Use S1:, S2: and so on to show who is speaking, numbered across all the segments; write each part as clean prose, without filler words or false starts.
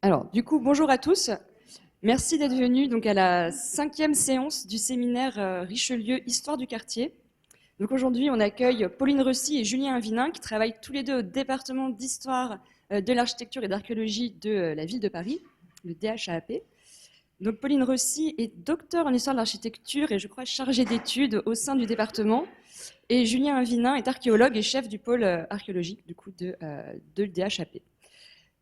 S1: Alors, du coup, bonjour à tous. Merci d'être venus donc, à la 5e séance du séminaire Richelieu Histoire du quartier. Donc aujourd'hui, on accueille Pauline Reussy et Julien Invinin qui travaillent tous les deux au département d'histoire de l'architecture et d'archéologie de la ville de Paris, le DHAP. Donc Pauline Reussy est docteur en histoire de l'architecture et je crois chargée d'études au sein du département. Et Julien Invinin est archéologue et chef du pôle archéologique du coup, de DHAP.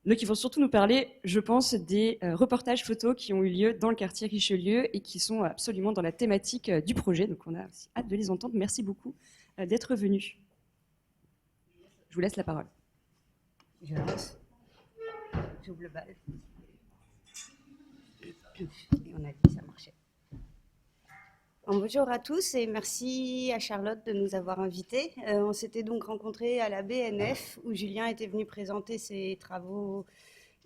S1: Donc, ils vont surtout nous parler, je pense, des reportages photos qui ont eu lieu dans le quartier Richelieu et qui sont absolument dans la thématique du projet. Donc, on a aussi hâte de les entendre. Merci beaucoup d'être venus. Je vous laisse la parole.
S2: Je lance. J'ouvre le bal. Et on a dit que ça marchait. Bonjour à tous et merci à Charlotte de nous avoir invités. On s'était donc rencontrés à la BNF où Julien était venu présenter ses travaux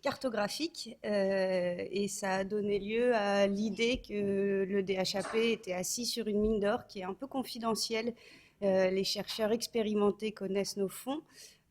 S2: cartographiques et ça a donné lieu à l'idée que le DHAP était assis sur une mine d'or qui est un peu confidentielle. Les chercheurs expérimentés connaissent nos fonds,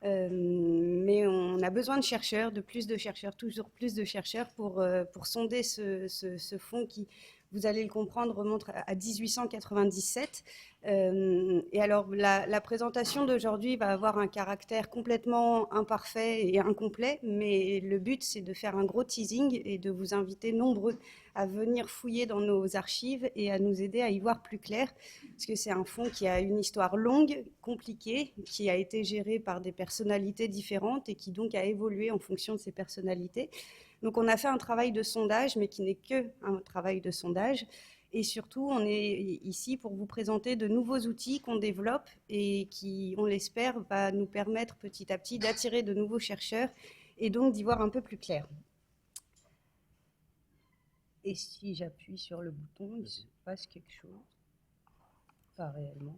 S2: mais on a besoin de chercheurs, de plus de chercheurs, toujours plus de chercheurs pour sonder ce fonds qui, vous allez le comprendre, remonte à 1897. Et alors, la présentation d'aujourd'hui va avoir un caractère complètement imparfait et incomplet, mais le but, c'est de faire un gros teasing et de vous inviter nombreux à venir fouiller dans nos archives et à nous aider à y voir plus clair, parce que c'est un fonds qui a une histoire longue, compliquée, qui a été géré par des personnalités différentes et qui donc a évolué en fonction de ces personnalités. Donc on a fait un travail de sondage, mais qui n'est qu'un travail de sondage. Et surtout, on est ici pour vous présenter de nouveaux outils qu'on développe et qui, on l'espère, va nous permettre petit à petit d'attirer de nouveaux chercheurs et donc d'y voir un peu plus clair. Et si j'appuie sur le bouton, il se passe quelque chose. Pas réellement.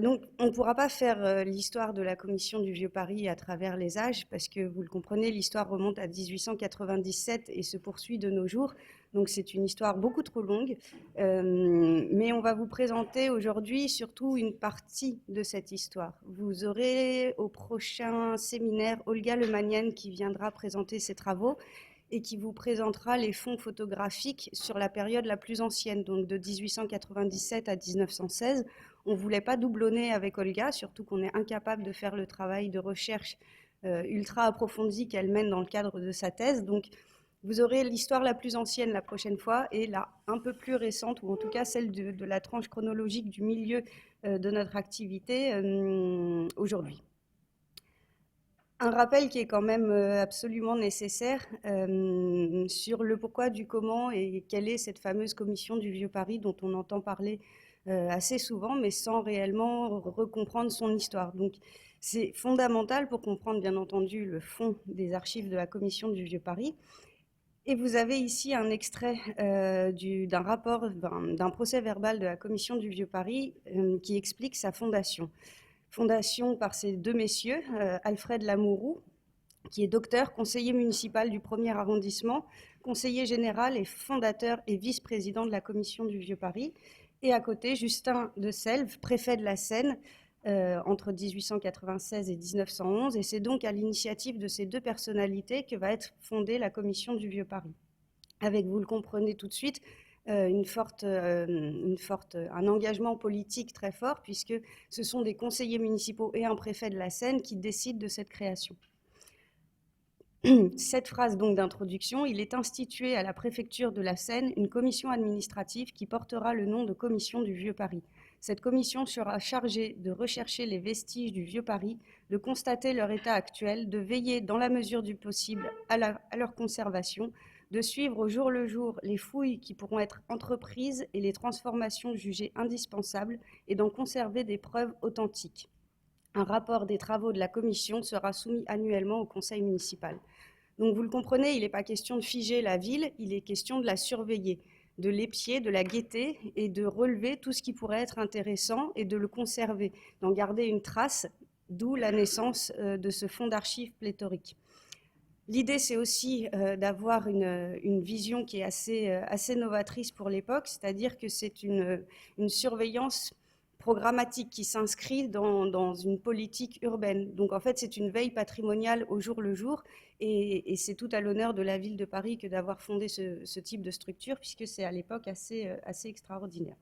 S2: Donc, on ne pourra pas faire l'histoire de la commission du Vieux Paris à travers les âges, parce que vous le comprenez, l'histoire remonte à 1897 et se poursuit de nos jours. Donc, c'est une histoire beaucoup trop longue. Mais on va vous présenter aujourd'hui surtout une partie de cette histoire. Vous aurez au prochain séminaire Olga Lemanienne qui viendra présenter ses travaux et qui vous présentera les fonds photographiques sur la période la plus ancienne, donc de 1897 à 1916. On ne voulait pas doublonner avec Olga, surtout qu'on est incapable de faire le travail de recherche ultra approfondi qu'elle mène dans le cadre de sa thèse. Donc, vous aurez l'histoire la plus ancienne la prochaine fois et la un peu plus récente, ou en tout cas celle de la tranche chronologique du milieu de notre activité aujourd'hui. Un rappel qui est quand même absolument nécessaire sur le pourquoi du comment et quelle est cette fameuse commission du Vieux Paris dont on entend parler assez souvent, mais sans réellement recomprendre son histoire. Donc, c'est fondamental pour comprendre, bien entendu, le fond des archives de la commission du Vieux Paris. Et vous avez ici un extrait d'un rapport, d'un procès verbal de la commission du Vieux Paris qui explique sa fondation. Fondation par ces deux messieurs, Alfred Lamouroux, qui est docteur, conseiller municipal du 1er arrondissement, conseiller général et fondateur et vice-président de la commission du Vieux Paris, et à côté, Justin de Selve, préfet de la Seine, entre 1896 et 1911, et c'est donc à l'initiative de ces deux personnalités que va être fondée la commission du Vieux Paris. Avec, vous le comprenez tout de suite, un engagement politique très fort, puisque ce sont des conseillers municipaux et un préfet de la Seine qui décident de cette création. Cette phrase donc d'introduction, il est institué à la préfecture de la Seine une commission administrative qui portera le nom de commission du Vieux Paris. Cette commission sera chargée de rechercher les vestiges du Vieux Paris, de constater leur état actuel, de veiller dans la mesure du possible à leur conservation, de suivre au jour le jour les fouilles qui pourront être entreprises et les transformations jugées indispensables et d'en conserver des preuves authentiques. Un rapport des travaux de la commission sera soumis annuellement au conseil municipal. Donc vous le comprenez, il n'est pas question de figer la ville, il est question de la surveiller, de l'épier, de la guetter et de relever tout ce qui pourrait être intéressant et de le conserver, d'en garder une trace, d'où la naissance de ce fonds d'archives pléthorique. L'idée, c'est aussi d'avoir une vision qui est assez novatrice pour l'époque, c'est-à-dire que c'est une surveillance programmatique qui s'inscrit dans une politique urbaine. Donc en fait, c'est une veille patrimoniale au jour le jour, et c'est tout à l'honneur de la ville de Paris que d'avoir fondé ce type de structure, puisque c'est à l'époque assez extraordinaire.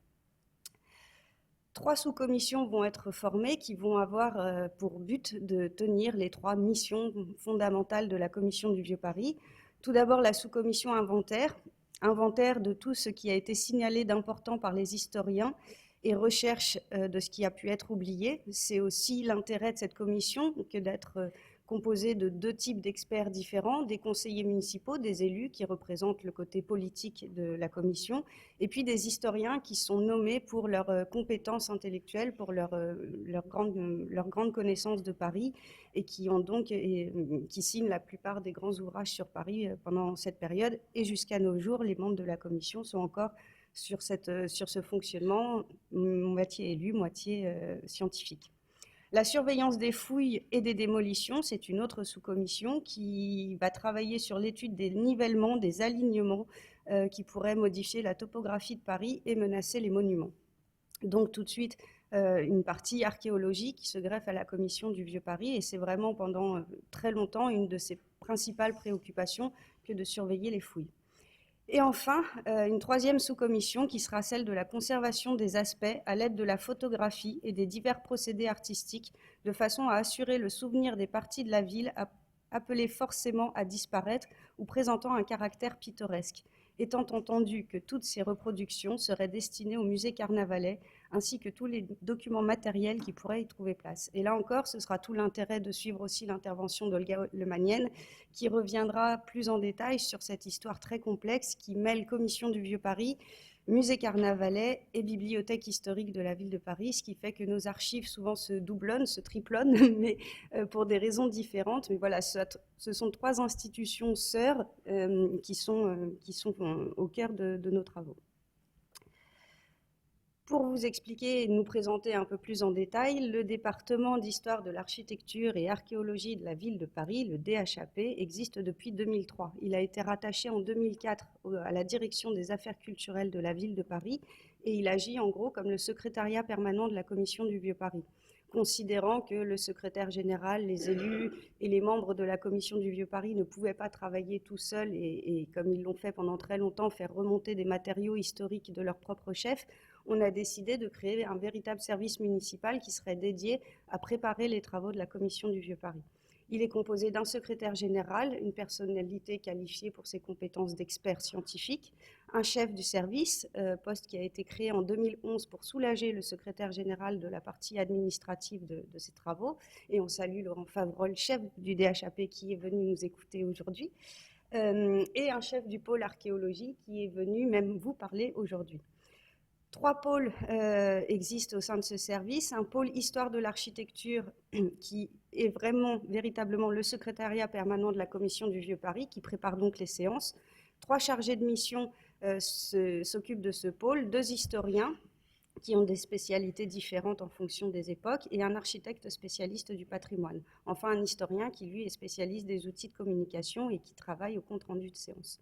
S2: 3 sous-commissions vont être formées qui vont avoir pour but de tenir les 3 missions fondamentales de la Commission du Vieux Paris. Tout d'abord, la sous-commission inventaire de tout ce qui a été signalé d'important par les historiens et recherche de ce qui a pu être oublié. C'est aussi l'intérêt de cette commission que d'être composée de 2 types d'experts différents, des conseillers municipaux, des élus qui représentent le côté politique de la commission, et puis des historiens qui sont nommés pour leurs compétences intellectuelles, pour leur grande connaissance de Paris, et qui signent la plupart des grands ouvrages sur Paris pendant cette période. Et jusqu'à nos jours, les membres de la commission sont encore sur ce fonctionnement, moitié élu, moitié scientifique. La surveillance des fouilles et des démolitions, c'est une autre sous-commission qui va travailler sur l'étude des nivellements, des alignements qui pourraient modifier la topographie de Paris et menacer les monuments. Donc tout de suite, une partie archéologie qui se greffe à la commission du Vieux Paris, et c'est vraiment pendant très longtemps une de ses principales préoccupations que de surveiller les fouilles. Et enfin, une 3e sous-commission qui sera celle de la conservation des aspects à l'aide de la photographie et des divers procédés artistiques, de façon à assurer le souvenir des parties de la ville appelées forcément à disparaître ou présentant un caractère pittoresque, étant entendu que toutes ces reproductions seraient destinées au musée Carnavalet, ainsi que tous les documents matériels qui pourraient y trouver place. Et là encore, ce sera tout l'intérêt de suivre aussi l'intervention d'Olga Lemanienne, qui reviendra plus en détail sur cette histoire très complexe qui mêle Commission du Vieux Paris, musée Carnavalet et bibliothèque historique de la ville de Paris, ce qui fait que nos archives souvent se doublonnent, se triplonnent, mais pour des raisons différentes. Mais voilà, ce sont 3 institutions sœurs qui sont au cœur de nos travaux. Pour vous expliquer et nous présenter un peu plus en détail, le département d'histoire de l'architecture et archéologie de la ville de Paris, le DHAP, existe depuis 2003. Il a été rattaché en 2004 à la direction des affaires culturelles de la ville de Paris, et il agit en gros comme le secrétariat permanent de la Commission du Vieux Paris, considérant que le secrétaire général, les élus et les membres de la Commission du Vieux Paris ne pouvaient pas travailler tout seuls et comme ils l'ont fait pendant très longtemps, faire remonter des matériaux historiques de leur propre chef. On a décidé de créer un véritable service municipal qui serait dédié à préparer les travaux de la Commission du Vieux Paris. Il est composé d'un secrétaire général, une personnalité qualifiée pour ses compétences d'expert scientifique, un chef du service, poste qui a été créé en 2011 pour soulager le secrétaire général de la partie administrative de ces travaux. Et on salue Laurent Favrol, chef du DHAP, qui est venu nous écouter aujourd'hui, et un chef du pôle archéologie qui est venu même vous parler aujourd'hui. 3 pôles existent au sein de ce service. Un pôle histoire de l'architecture qui est véritablement le secrétariat permanent de la Commission du Vieux Paris, qui prépare donc les séances. 3 chargés de mission s'occupent de ce pôle, 2 historiens qui ont des spécialités différentes en fonction des époques, et un architecte spécialiste du patrimoine. Enfin, un historien qui, lui, est spécialiste des outils de communication et qui travaille au compte-rendu de séance.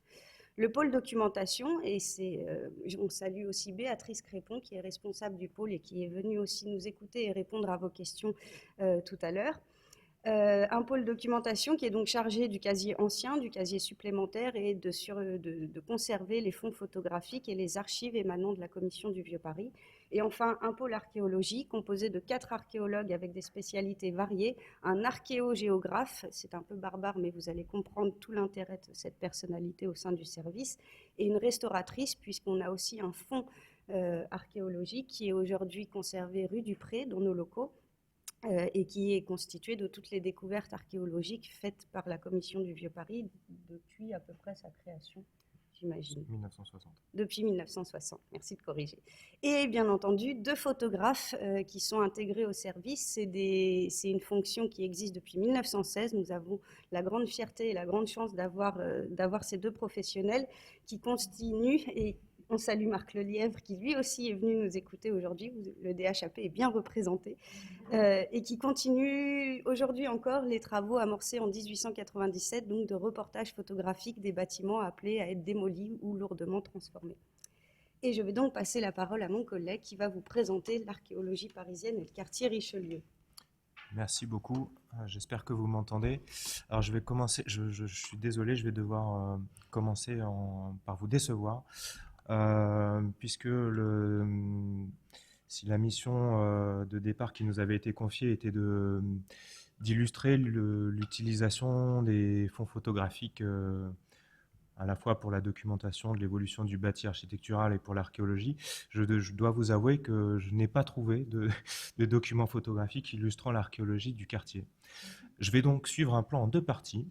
S2: Le pôle documentation, et on salue aussi Béatrice Crépon, qui est responsable du pôle et qui est venue aussi nous écouter et répondre à vos questions tout à l'heure. Un pôle documentation qui est donc chargé du casier ancien, du casier supplémentaire et de conserver les fonds photographiques et les archives émanant de la Commission du Vieux Paris. Et enfin, un pôle archéologie composé de 4 archéologues avec des spécialités variées, un archéogéographe, c'est un peu barbare, mais vous allez comprendre tout l'intérêt de cette personnalité au sein du service, et une restauratrice, puisqu'on a aussi un fonds archéologique qui est aujourd'hui conservé rue du Pré, dans nos locaux, et qui est constitué de toutes les découvertes archéologiques faites par la Commission du Vieux Paris depuis à peu près sa création, j'imagine.
S3: 1960.
S2: Depuis 1960, merci de corriger. Et bien entendu, 2 photographes qui sont intégrés au service. C'est une fonction qui existe depuis 1916. Nous avons la grande fierté et la grande chance d'avoir ces 2 professionnels qui continuent, et on salue Marc Lelièvre qui lui aussi est venu nous écouter aujourd'hui. Le DHAP est bien représenté et qui continue aujourd'hui encore les travaux amorcés en 1897, donc de reportage photographique des bâtiments appelés à être démolis ou lourdement transformés. Et je vais donc passer la parole à mon collègue qui va vous présenter l'archéologie parisienne et le quartier Richelieu.
S3: Merci beaucoup. J'espère que vous m'entendez. Alors, je vais commencer. Je suis désolé, je vais devoir commencer par vous décevoir, puisque si la mission de départ qui nous avait été confiée était d'illustrer l'utilisation des fonds photographiques à la fois pour la documentation de l'évolution du bâti architectural et pour l'archéologie, je dois vous avouer que je n'ai pas trouvé de documents photographiques illustrant l'archéologie du quartier. Je vais donc suivre un plan en deux parties.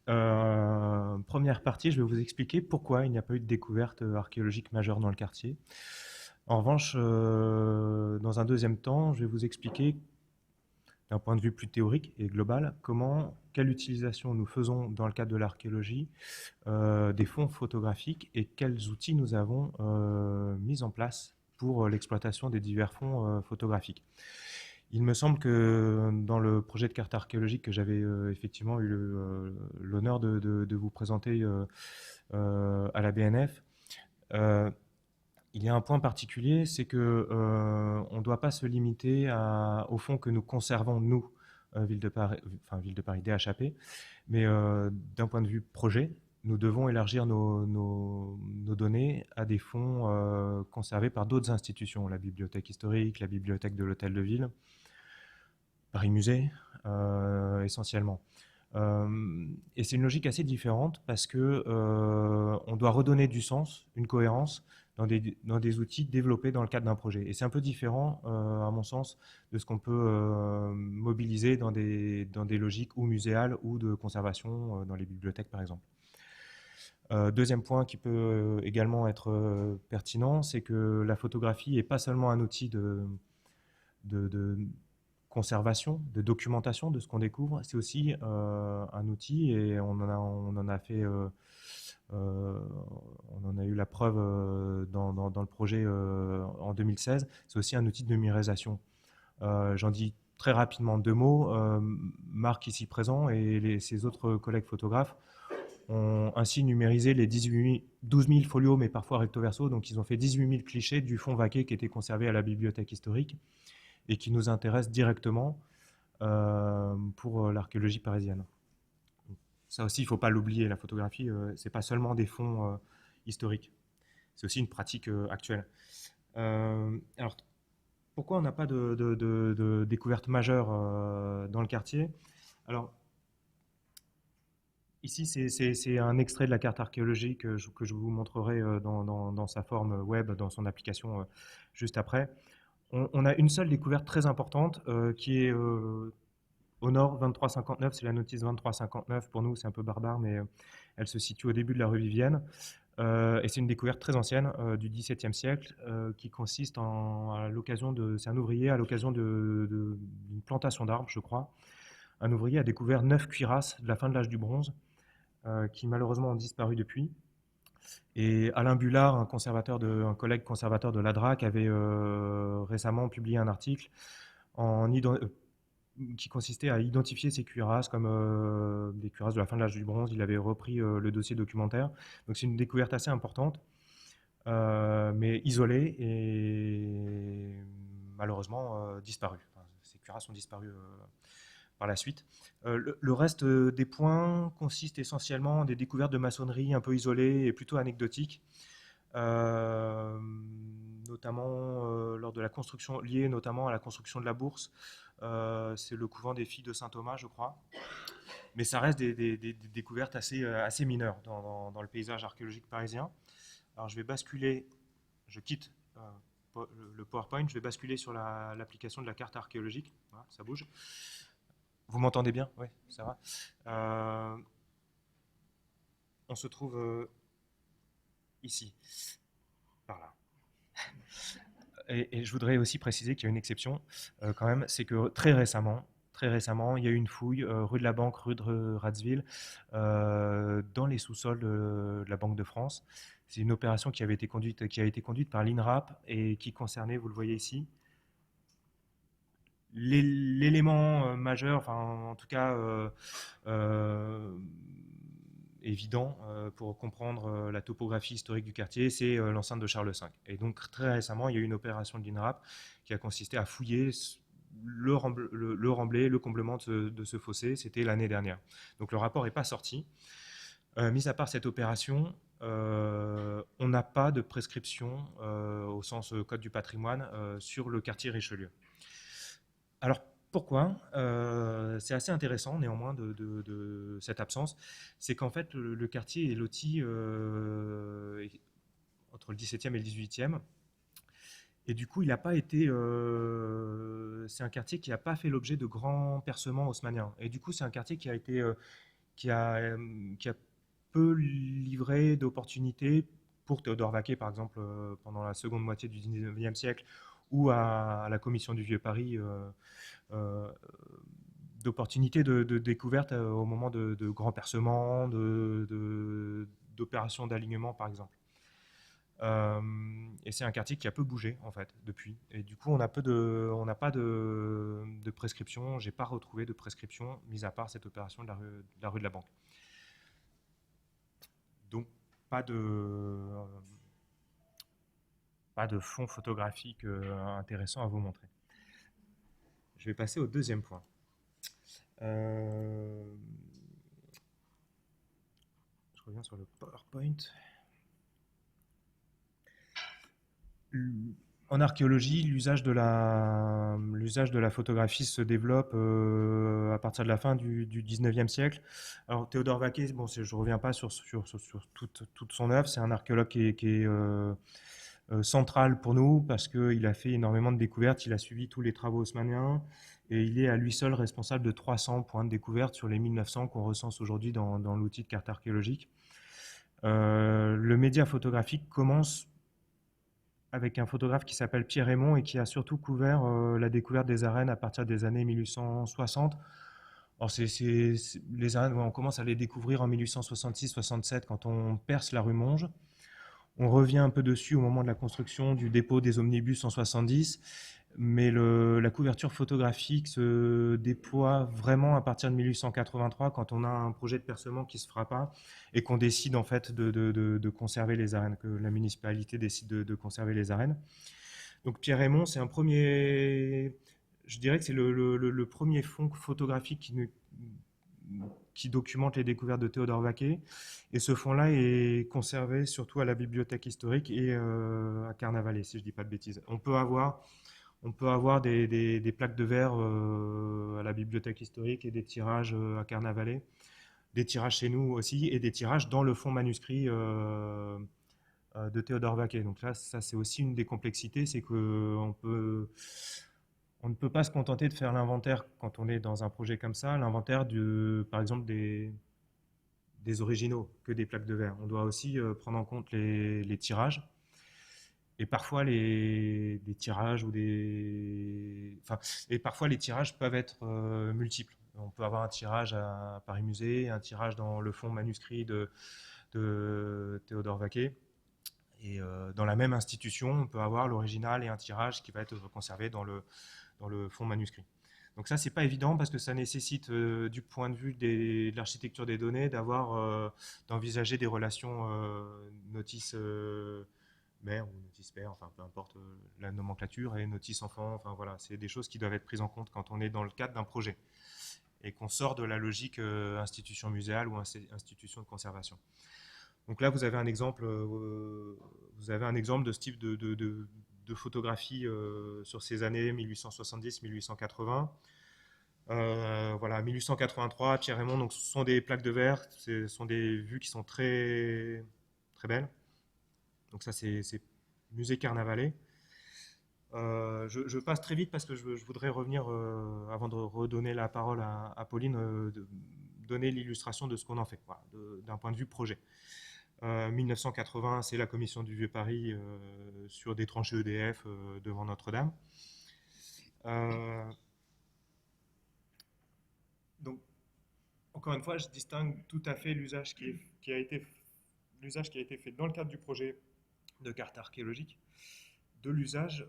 S3: Première partie, je vais vous expliquer pourquoi il n'y a pas eu de découverte archéologique majeure dans le quartier. En revanche, dans un deuxième temps, je vais vous expliquer d'un point de vue plus théorique et global, quelle utilisation nous faisons dans le cadre de l'archéologie des fonds photographiques et quels outils nous avons mis en place pour l'exploitation des divers fonds photographiques. Il me semble que dans le projet de carte archéologique que j'avais effectivement eu l'honneur de vous présenter à la BNF, il y a un point particulier, c'est que on ne doit pas se limiter aux fonds que nous conservons, nous, Ville de Paris, DHAP, mais d'un point de vue projet, nous devons élargir nos données à des fonds conservés par d'autres institutions, la bibliothèque historique, la bibliothèque de l'Hôtel de Ville, Paris Musée, essentiellement. Et c'est une logique assez différente parce que on doit redonner du sens, une cohérence dans des outils développés dans le cadre d'un projet. Et c'est un peu différent, à mon sens, de ce qu'on peut mobiliser dans des logiques ou muséales ou de conservation dans les bibliothèques, par exemple. Deuxième point qui peut également être pertinent, c'est que la photographie n'est pas seulement un outil de conservation, de documentation de ce qu'on découvre, c'est aussi un outil, et on en a eu la preuve dans le projet en 2016, c'est aussi un outil de numérisation. J'en dis très rapidement deux mots. Marc, ici présent, et ses autres collègues photographes ont ainsi numérisé les 12 000 folios, mais parfois recto verso, donc ils ont fait 18 000 clichés du fonds Vaquet qui était conservé à la bibliothèque historique et qui nous intéresse directement pour l'archéologie parisienne. Ça aussi, il ne faut pas l'oublier, la photographie, ce n'est pas seulement des fonds historiques, c'est aussi une pratique actuelle. Alors, pourquoi on n'a pas de découverte majeure dans le quartier? Alors, ici, c'est un extrait de la carte archéologique que je vous montrerai dans sa forme web, dans son application juste après. On a une seule découverte très importante qui est au nord, 2359, c'est la notice 2359. Pour nous, c'est un peu barbare, mais elle se situe au début de la rue Vivienne. Et c'est une découverte très ancienne du XVIIe siècle qui consiste à l'occasion c'est un ouvrier à l'occasion d'une plantation d'arbres, je crois. Un ouvrier a découvert 9 cuirasses de la fin de l'âge du bronze qui malheureusement ont disparu depuis. Et Alain Bullard, un collègue conservateur de l'ADRAC, avait récemment publié un article qui consistait à identifier ces cuirasses comme des cuirasses de la fin de l'âge du bronze. Il avait repris le dossier documentaire. Donc c'est une découverte assez importante, mais isolée et malheureusement disparue. Enfin, ces cuirasses ont disparu par la suite. Le reste des points consiste essentiellement en des découvertes de maçonnerie un peu isolées et plutôt anecdotiques, notamment lors de la construction, liée notamment à la construction de la bourse. C'est le couvent des filles de Saint-Thomas, je crois. Mais ça reste des découvertes assez mineures dans le paysage archéologique parisien. Alors je quitte le PowerPoint, je vais basculer sur l'application de la carte archéologique. Voilà, ça bouge. Vous m'entendez bien? Oui, ça va. On se trouve ici, par là. Et je voudrais aussi préciser qu'il y a une exception quand même, c'est que très récemment, il y a eu une fouille rue de la Banque, rue de Ratsville, dans les sous-sols de la Banque de France. C'est une opération qui a été conduite par l'INRAP et qui concernait, vous le voyez ici, l'élément majeur, enfin en tout cas évident pour comprendre la topographie historique du quartier, c'est l'enceinte de Charles V. Et donc très récemment, il y a eu une opération de l'INRAP qui a consisté à fouiller le remblai, le comblement de ce fossé. C'était l'année dernière. Donc le rapport n'est pas sorti. Mis à part cette opération, on n'a pas de prescription au sens code du patrimoine sur le quartier Richelieu. Alors pourquoi c'est assez intéressant néanmoins de cette absence. C'est qu'en fait le quartier est loti entre le 17e et le 18e. Et du coup, il n'a pas été. C'est un quartier qui n'a pas fait l'objet de grands percements haussmanniens. Et du coup, c'est un quartier qui a peu livré d'opportunités pour Théodore Vaquet, par exemple, pendant la seconde moitié du 19e siècle, ou à la Commission du Vieux Paris, d'opportunités de découverte au moment de grands percements, d'opérations d'alignement, par exemple. Et c'est un quartier qui a peu bougé en fait depuis. Et du coup, on n'a pas de prescription. J'ai pas retrouvé de prescription, mis à part cette opération de la rue de la Banque. Donc pas de fond photographique intéressant à vous montrer. Je vais passer au deuxième point. Je reviens sur le PowerPoint. En archéologie, l'usage de la photographie se développe à partir de la fin du 19e siècle. Alors Théodore Vaquet, bon, je ne reviens pas sur toute son œuvre, c'est un archéologue qui est central pour nous parce qu'il a fait énormément de découvertes, il a suivi tous les travaux haussmanniens et il est à lui seul responsable de 300 points de découverte sur les 1900 qu'on recense aujourd'hui dans l'outil de carte archéologique. Le média photographique commence avec un photographe qui s'appelle Pierre Raymond et qui a surtout couvert la découverte des arènes à partir des années 1860. Alors les arènes, on commence à les découvrir en 1866-67 quand on perce la rue Monge. On revient un peu dessus au moment de la construction du dépôt des omnibus en 70, mais la couverture photographique se déploie vraiment à partir de 1883 quand on a un projet de percement qui ne se fera pas et qu'on décide en fait de conserver les arènes, que la municipalité décide de conserver les arènes. Donc Pierre Raymond, c'est un premier, je dirais que c'est le premier fonds photographique qui documente les découvertes de Théodore Vaquet. Et ce fonds-là est conservé surtout à la bibliothèque historique et à Carnavalet, si je ne dis pas de bêtises. On peut avoir des plaques de verre à la bibliothèque historique et des tirages à Carnavalet, des tirages chez nous aussi et des tirages dans le fonds manuscrit de Théodore Vaquet. Donc là, ça c'est aussi une des complexités, c'est qu'on ne peut pas se contenter de faire l'inventaire quand on est dans un projet comme ça, l'inventaire par exemple des originaux que des plaques de verre. On doit aussi prendre en compte les tirages. Et parfois des tirages et parfois les tirages peuvent être multiples. On peut avoir un tirage à Paris Musée, un tirage dans le fonds manuscrit de Théodore Vaquet. Et dans la même institution, on peut avoir l'original et un tirage qui va être conservé dans le fonds manuscrit. Donc ça, c'est pas évident parce que ça nécessite, du point de vue de l'architecture des données, d'envisager des relations notice mère ou notice père, enfin peu importe la nomenclature, et notice enfant, enfin voilà, c'est des choses qui doivent être prises en compte quand on est dans le cadre d'un projet et qu'on sort de la logique institution muséale ou institution de conservation. Donc là, vous avez un exemple de ce type de photographie sur ces années 1870-1880. Voilà, 1883, Pierre Raymond, donc ce sont des plaques de verre, ce sont des vues qui sont très, très belles. Donc ça, c'est musée Carnavalet. Je passe très vite parce que je voudrais revenir, avant de redonner la parole à Pauline, donner l'illustration de ce qu'on en fait, voilà, d'un point de vue projet. 1980, c'est la commission du Vieux Paris sur des tranchées EDF devant Notre-Dame. Donc, encore une fois, je distingue tout à fait l'usage qui a été fait dans le cadre du projet de carte archéologique de l'usage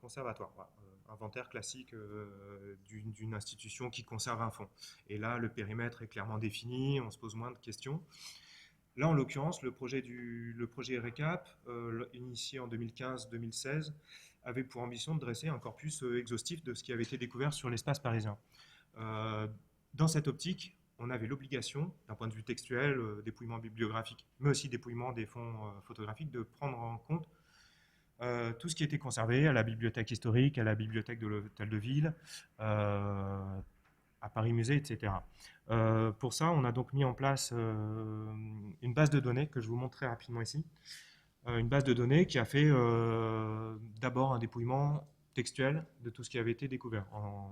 S3: conservatoire. Voilà. inventaire classique d'une institution qui conserve un fonds. Et là, le périmètre est clairement défini, on se pose moins de questions. Là, en l'occurrence, le projet RECAP, initié en 2015-2016, avait pour ambition de dresser un corpus exhaustif de ce qui avait été découvert sur l'espace parisien. Dans cette optique, on avait l'obligation, d'un point de vue textuel, dépouillement bibliographique, mais aussi dépouillement des fonds photographiques, de prendre en compte tout ce qui était conservé à la bibliothèque historique, à la bibliothèque de l'Hôtel de Ville, à Paris Musée, etc. Pour ça, on a donc mis en place une base de données que je vous montre très rapidement ici. Une base de données qui a fait d'abord un dépouillement textuel de tout ce qui avait été découvert en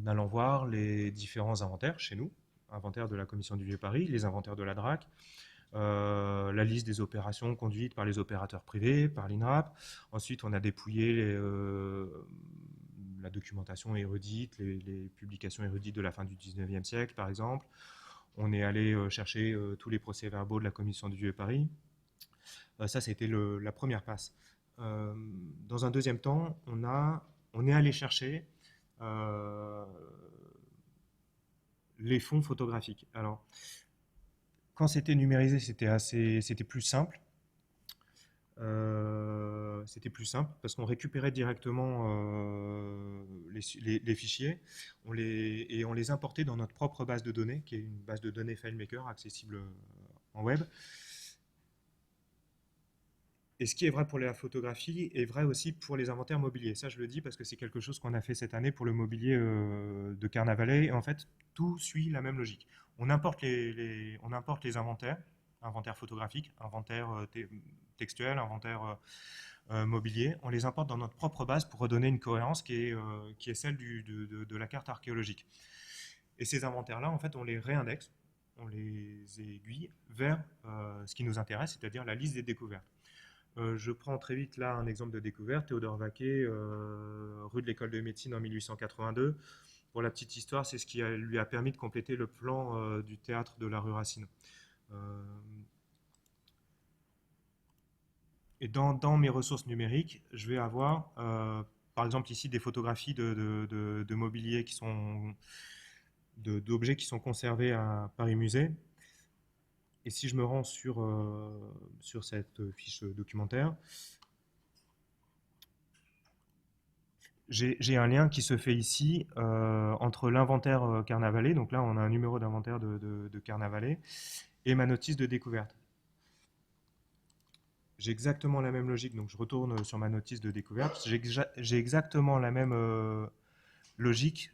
S3: allant voir les différents inventaires chez nous, inventaire de la Commission du Vieux-Paris, les inventaires de la DRAC, la liste des opérations conduites par les opérateurs privés, par l'INRAP. Ensuite, on a dépouillé la documentation érudite, les publications érudites de la fin du 19e siècle, par exemple. On est allé chercher tous les procès-verbaux de la Commission du Vieux-Paris. Ça, c'était la première passe. Dans un deuxième temps, on est allé chercher les fonds photographiques. Alors, quand c'était numérisé, c'était plus simple. C'était plus simple parce qu'on récupérait directement les fichiers et on les importait dans notre propre base de données, qui est une base de données FileMaker accessible en web. Et ce qui est vrai pour la photographie est vrai aussi pour les inventaires mobiliers. Ça, je le dis parce que c'est quelque chose qu'on a fait cette année pour le mobilier de Carnavalet. Et en fait, tout suit la même logique. On importe les inventaires photographiques, inventaires textuels, inventaires mobiliers. On les importe dans notre propre base pour redonner une cohérence qui est celle de la carte archéologique. Et ces inventaires-là, en fait, on les réindexe, on les aiguille vers ce qui nous intéresse, c'est-à-dire la liste des découvertes. Je prends très vite là un exemple de découverte, Théodore Vaquet, rue de l'École de médecine en 1882. Pour la petite histoire, c'est ce qui lui a permis de compléter le plan du théâtre de la rue Racine. Et dans mes ressources numériques, je vais avoir, par exemple ici, des photographies de mobilier qui sont, d'objets qui sont conservés à Paris Musée. Et si je me rends sur cette fiche documentaire, j'ai un lien qui se fait ici entre l'inventaire Carnavalet, donc là on a un numéro d'inventaire de Carnavalet, et ma notice de découverte. J'ai exactement la même logique, donc je retourne sur ma notice de découverte. J'ai exactement la même logique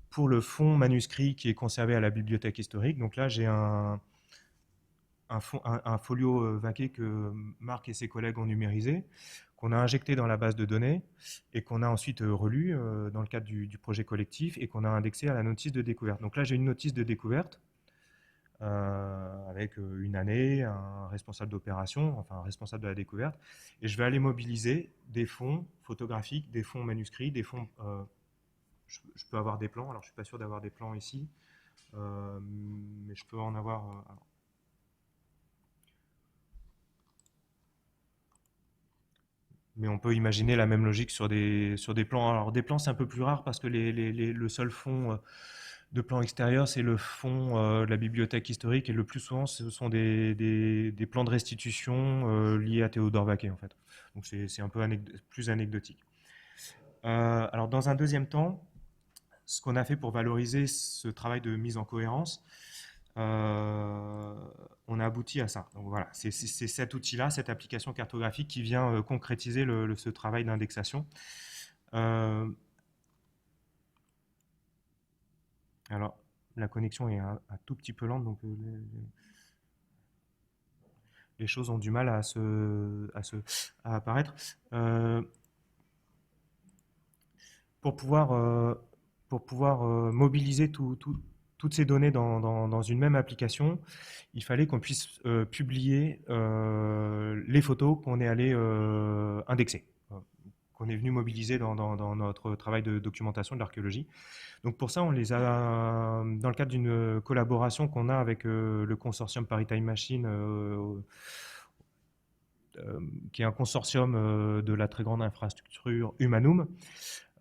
S3: pour le fonds manuscrit qui est conservé à la bibliothèque historique. Donc là j'ai un folio Vaquet que Marc et ses collègues ont numérisé, qu'on a injecté dans la base de données et qu'on a ensuite relu dans le cadre du projet collectif et qu'on a indexé à la notice de découverte. Donc là, j'ai une notice de découverte avec une année, un responsable d'opération, enfin un responsable de la découverte, et je vais aller mobiliser des fonds photographiques, des fonds manuscrits, des fonds... je peux avoir des plans, alors je ne suis pas sûr d'avoir des plans ici, mais je peux en avoir... Mais on peut imaginer la même logique sur des plans. Alors des plans, c'est un peu plus rare parce que le seul fond de plan extérieur, c'est le fond de la bibliothèque historique et le plus souvent, ce sont des plans de restitution liés à Théodore Vaquet en fait. Donc c'est un peu plus anecdotique. Alors dans un deuxième temps, ce qu'on a fait pour valoriser ce travail de mise en cohérence, on a abouti à ça. Donc voilà, c'est cet outil-là, cette application cartographique qui vient concrétiser ce travail d'indexation. Alors, la connexion est un tout petit peu lente, donc les choses ont du mal à apparaître. Pour pouvoir mobiliser toutes ces données dans une même application, il fallait qu'on puisse publier les photos qu'on est allé indexer, qu'on est venu mobiliser dans notre travail de documentation de l'archéologie. Donc pour ça, on les a, dans le cadre d'une collaboration qu'on a avec le consortium Paris Time Machine qui est un consortium de la très grande infrastructure Humanum.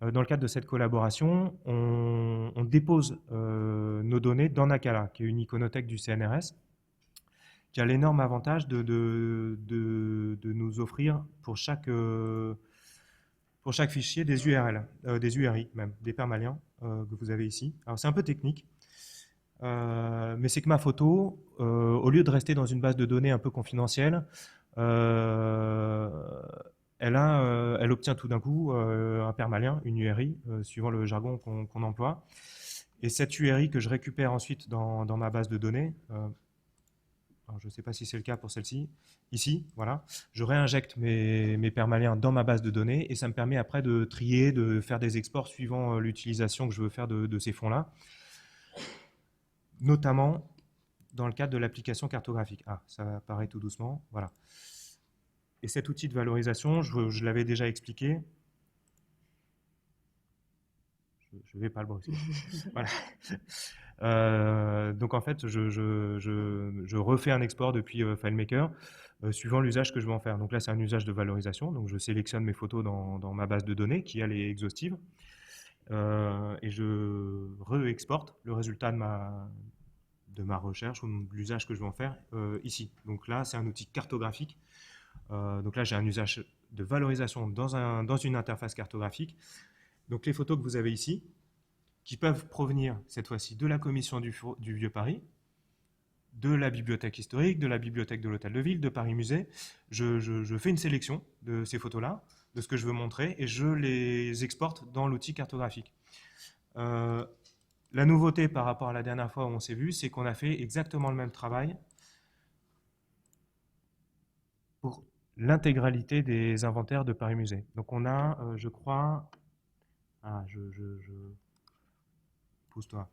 S3: Dans le cadre de cette collaboration, on dépose nos données dans Nakala, qui est une iconothèque du CNRS, qui a l'énorme avantage de nous offrir pour chaque fichier des URL, des URI même, des permaliens que vous avez ici. Alors c'est un peu technique, mais c'est que ma photo, au lieu de rester dans une base de données un peu confidentielle, elle obtient tout d'un coup un permalien, une URI, suivant le jargon qu'on emploie. Et cette URI que je récupère ensuite dans ma base de données, alors je ne sais pas si c'est le cas pour celle-ci, ici, voilà, je réinjecte mes permaliens dans ma base de données et ça me permet après de trier, de faire des exports suivant l'utilisation que je veux faire de ces fonds-là, notamment dans le cadre de l'application cartographique. Ah, ça apparaît tout doucement, voilà. Et cet outil de valorisation, je l'avais déjà expliqué. Je ne vais pas le brusquer. Voilà. Donc en fait, je refais un export depuis FileMaker suivant l'usage que je veux en faire. Donc là, c'est un usage de valorisation. Donc je sélectionne mes photos dans ma base de données qui elle est exhaustive et je re-exporte le résultat de ma recherche ou de l'usage que je veux en faire ici. Donc là, c'est un outil cartographique. Donc là, j'ai un usage de valorisation dans une interface cartographique. Donc les photos que vous avez ici, qui peuvent provenir cette fois-ci de la commission du Vieux Paris, de la bibliothèque historique, de la bibliothèque de l'Hôtel de Ville, de Paris Musée. Je fais une sélection de ces photos-là, de ce que je veux montrer, et je les exporte dans l'outil cartographique. La nouveauté par rapport à la dernière fois où on s'est vu, c'est qu'on a fait exactement le même travail pour l'intégralité des inventaires de Paris Musée. Donc on a, je crois... Ah, pousse-toi.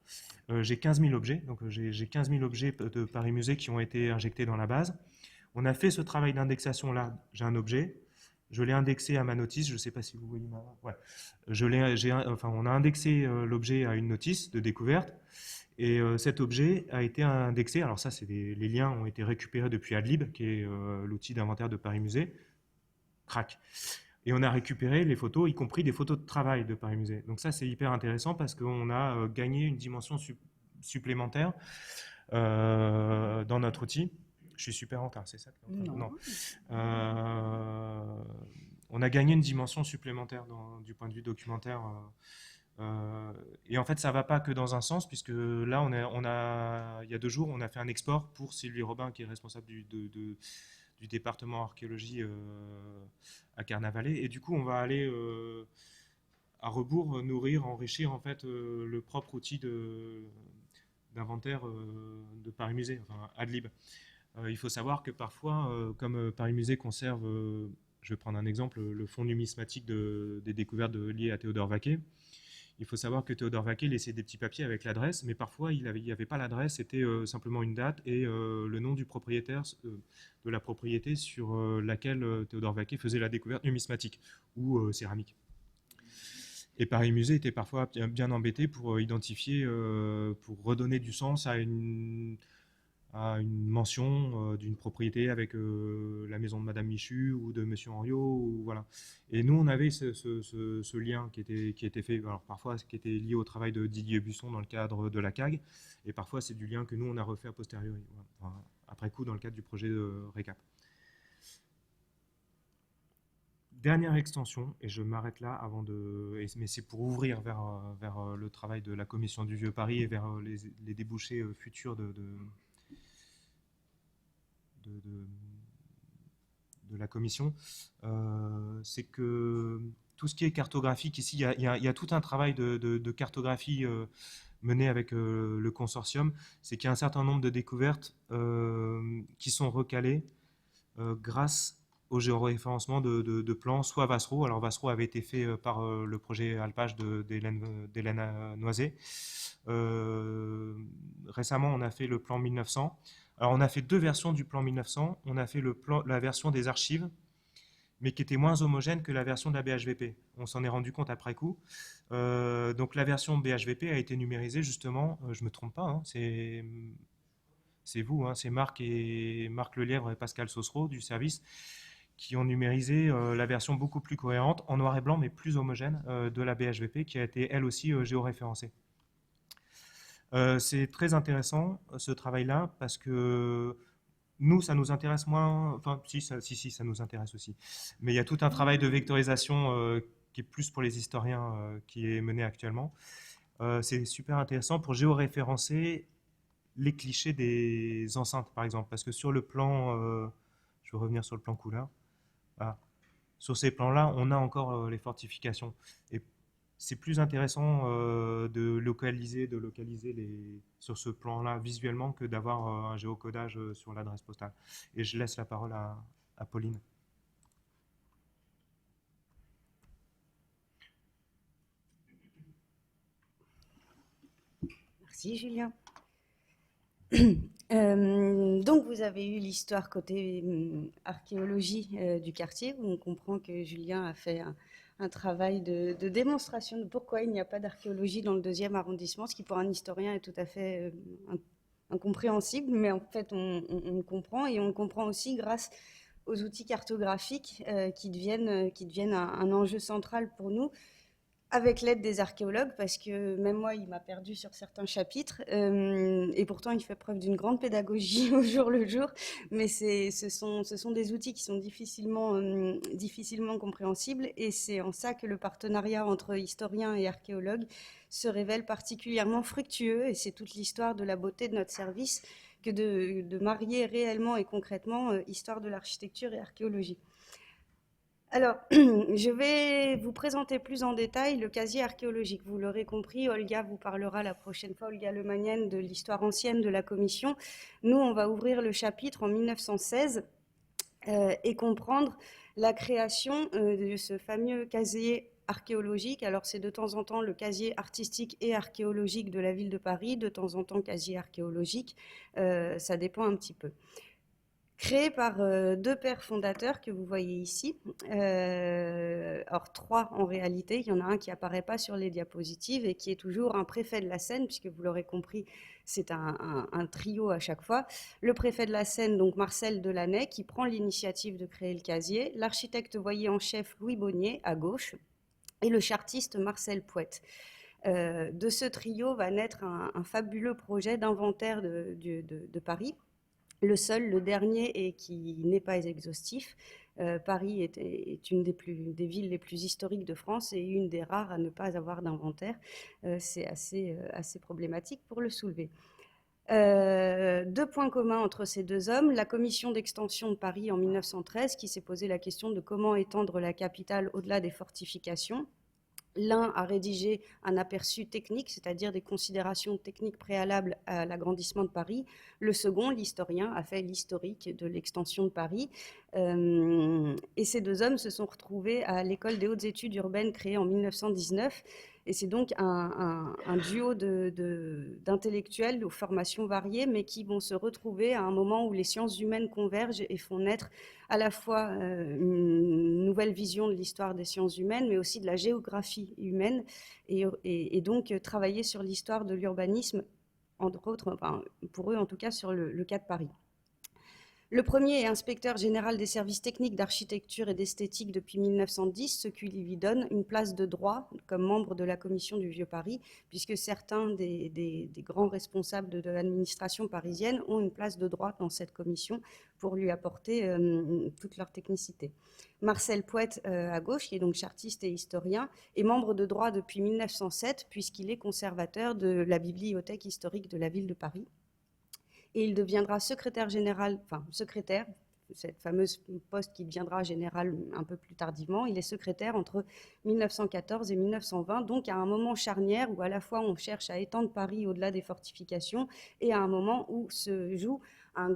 S3: J'ai 15 000 objets, donc j'ai 15 000 objets de Paris Musée qui ont été injectés dans la base. On a fait ce travail d'indexation là. J'ai un objet, je l'ai indexé à ma notice. Je ne sais pas si vous voyez ma. Ouais. On a indexé l'objet à une notice de découverte et cet objet a été indexé. Alors ça, les liens ont été récupérés depuis Adlib, qui est l'outil d'inventaire de Paris Musée. Crac. Et on a récupéré les photos, y compris des photos de travail de Paris Musée. Donc ça, c'est hyper intéressant parce qu'on a gagné une dimension supplémentaire dans notre outil. Je suis super en retard, c'est ça? Non. On a gagné une dimension supplémentaire du point de vue documentaire. Et en fait, ça ne va pas que dans un sens, puisque là, il y a 2 jours, on a fait un export pour Sylvie Robin, qui est responsable du département archéologie à Carnavalet. Et du coup, on va aller à rebours nourrir, enrichir en fait le propre outil d'inventaire de Paris Musée, enfin Adlib. Il faut savoir que parfois, comme Paris Musée conserve, je vais prendre un exemple, le fonds numismatique des découvertes liées à Théodore Vaquet. Il faut savoir que Théodore Vaquet laissait des petits papiers avec l'adresse, mais parfois il n'y avait pas l'adresse, c'était simplement une date et le nom du propriétaire de la propriété sur laquelle Théodore Vaquet faisait la découverte numismatique ou céramique. Et Paris Musée était parfois bien embêté pour identifier, pour redonner du sens à une mention d'une propriété avec la maison de Madame Michu ou de Monsieur Henriot, ou voilà. Et nous, on avait ce lien qui était fait, alors parfois qui était lié au travail de Didier Busson dans le cadre de la CAG, et parfois c'est du lien que nous, on a refait a posteriori, voilà. Enfin, après coup dans le cadre du projet de RECAP. Dernière extension, et je m'arrête là mais c'est pour ouvrir vers le travail de la commission du Vieux Paris et vers les débouchés futurs de la commission, c'est que tout ce qui est cartographique ici, il y a tout un travail de cartographie mené avec le consortium, c'est qu'il y a un certain nombre de découvertes qui sont recalées grâce au géoréférencement de plans, soit Vassereau. Alors Vassereau avait été fait par le projet Alpage d'Hélène Noisé. Récemment, on a fait le plan 1900. Alors, on a fait 2 versions du plan 1900. On a fait la version des archives, mais qui était moins homogène que la version de la BHVP. On s'en est rendu compte après coup. Donc, la version BHVP a été numérisée, justement, je ne me trompe pas, hein, c'est vous, hein, c'est Marc Lelièvre et Pascal Saucereau du service, qui ont numérisé la version beaucoup plus cohérente, en noir et blanc, mais plus homogène de la BHVP, qui a été elle aussi géoréférencée. C'est très intéressant ce travail-là parce que nous, ça nous intéresse moins. Enfin, si, ça nous intéresse aussi. Mais il y a tout un travail de vectorisation qui est plus pour les historiens qui est mené actuellement. C'est super intéressant pour géoréférencer les clichés des enceintes, par exemple, parce que sur le plan, je vais revenir sur le plan couleur. Voilà. Sur ces plans-là, on a encore les fortifications. Et c'est plus intéressant de localiser sur ce plan-là visuellement que d'avoir un géocodage sur l'adresse postale. Et je laisse la parole à Pauline.
S2: Merci Julien. Donc vous avez eu l'histoire côté archéologie du quartier, où on comprend que Julien a fait un travail de démonstration de pourquoi il n'y a pas d'archéologie dans le 2e arrondissement, ce qui pour un historien est tout à fait incompréhensible, mais en fait on comprend, et on le comprend aussi grâce aux outils cartographiques qui deviennent un enjeu central pour nous, avec l'aide des archéologues, parce que même moi, il m'a perdu sur certains chapitres, et pourtant il fait preuve d'une grande pédagogie au jour le jour, mais ce sont des outils qui sont difficilement compréhensibles, et c'est en ça que le partenariat entre historiens et archéologues se révèle particulièrement fructueux, et c'est toute l'histoire de la beauté de notre service que de marier réellement et concrètement histoire de l'architecture et archéologie. Alors, je vais vous présenter plus en détail le casier archéologique. Vous l'aurez compris, Olga vous parlera la prochaine fois, Olga Lemanienne, de l'histoire ancienne de la commission. Nous, on va ouvrir le chapitre en 1916 et comprendre la création de ce fameux casier archéologique. Alors, c'est de temps en temps le casier artistique et archéologique de la ville de Paris, de temps en temps casier archéologique, ça dépend un petit peu. Créé par 2 pères fondateurs que vous voyez ici, alors 3 en réalité, il y en a un qui apparaît pas sur les diapositives et qui est toujours un préfet de la Seine, puisque vous l'aurez compris, c'est un trio à chaque fois. Le préfet de la Seine, donc Marcel Delaney, qui prend l'initiative de créer le casier, l'architecte voyer en chef Louis Bonnier à gauche, et le chartiste Marcel Pouette. De ce trio va naître un fabuleux projet d'inventaire de Paris, le seul, le dernier, et qui n'est pas exhaustif. Paris est une des villes les plus historiques de France et une des rares à ne pas avoir d'inventaire. C'est assez problématique pour le soulever. 2 points communs entre ces 2 hommes. La commission d'extension de Paris en 1913 qui s'est posé la question de comment étendre la capitale au-delà des fortifications. L'un a rédigé un aperçu technique, c'est-à-dire des considérations techniques préalables à l'agrandissement de Paris. Le second, l'historien, a fait l'historique de l'extension de Paris. Et ces 2 hommes se sont retrouvés à l'École des hautes études urbaines créée en 1919. Et c'est donc un duo d'intellectuels aux formations variées, mais qui vont se retrouver à un moment où les sciences humaines convergent et font naître à la fois une nouvelle vision de l'histoire des sciences humaines, mais aussi de la géographie humaine, et donc travailler sur l'histoire de l'urbanisme, entre autres, enfin, pour eux en tout cas, sur le cas de Paris. Le premier est inspecteur général des services techniques d'architecture et d'esthétique depuis 1910, ce qui lui donne une place de droit comme membre de la commission du Vieux-Paris, puisque certains des grands responsables de l'administration parisienne ont une place de droit dans cette commission pour lui apporter toute leur technicité. Marcel Pouette, à gauche, qui est donc chartiste et historien, est membre de droit depuis 1907, puisqu'il est conservateur de la bibliothèque historique de la ville de Paris. Et il deviendra secrétaire général, enfin secrétaire, cette fameuse poste qui deviendra général un peu plus tardivement. Il est secrétaire entre 1914 et 1920, donc à un moment charnière où à la fois on cherche à étendre Paris au-delà des fortifications et à un moment où se joue un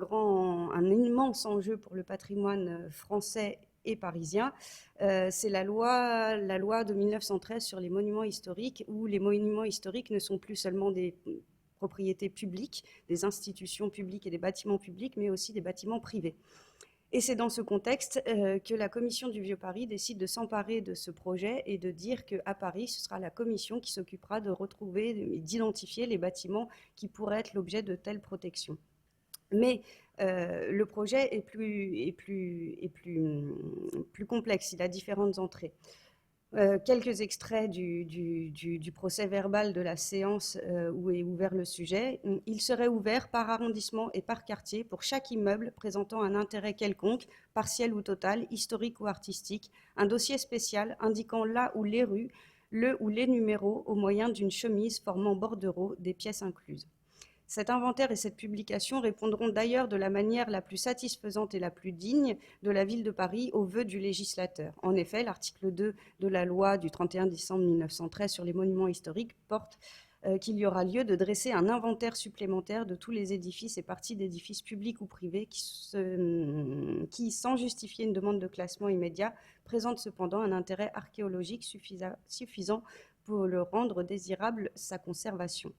S2: immense enjeu pour le patrimoine français et parisien. C'est la loi de 1913 sur les monuments historiques, où les monuments historiques ne sont plus seulement des propriétés publiques, des institutions publiques et des bâtiments publics, mais aussi des bâtiments privés. Et c'est dans ce contexte que la commission du Vieux-Paris décide de s'emparer de ce projet et de dire qu'à Paris, ce sera la commission qui s'occupera de retrouver et d'identifier les bâtiments qui pourraient être l'objet de telles protections. Mais le projet est plus complexe, il a différentes entrées. Quelques extraits du procès verbal de la séance où est ouvert le sujet. Il serait ouvert par arrondissement et par quartier pour chaque immeuble présentant un intérêt quelconque, partiel ou total, historique ou artistique, un dossier spécial indiquant là où les rues, le ou les numéros au moyen d'une chemise formant bordereau, des pièces incluses. Cet inventaire et cette publication répondront d'ailleurs de la manière la plus satisfaisante et la plus digne de la ville de Paris aux vœux du législateur. En effet, l'article 2 de la loi du 31 décembre 1913 sur les monuments historiques porte qu'il y aura lieu de dresser un inventaire supplémentaire de tous les édifices et parties d'édifices publics ou privés qui, sans justifier une demande de classement immédiat, présentent cependant un intérêt archéologique suffisant pour le rendre désirable sa conservation.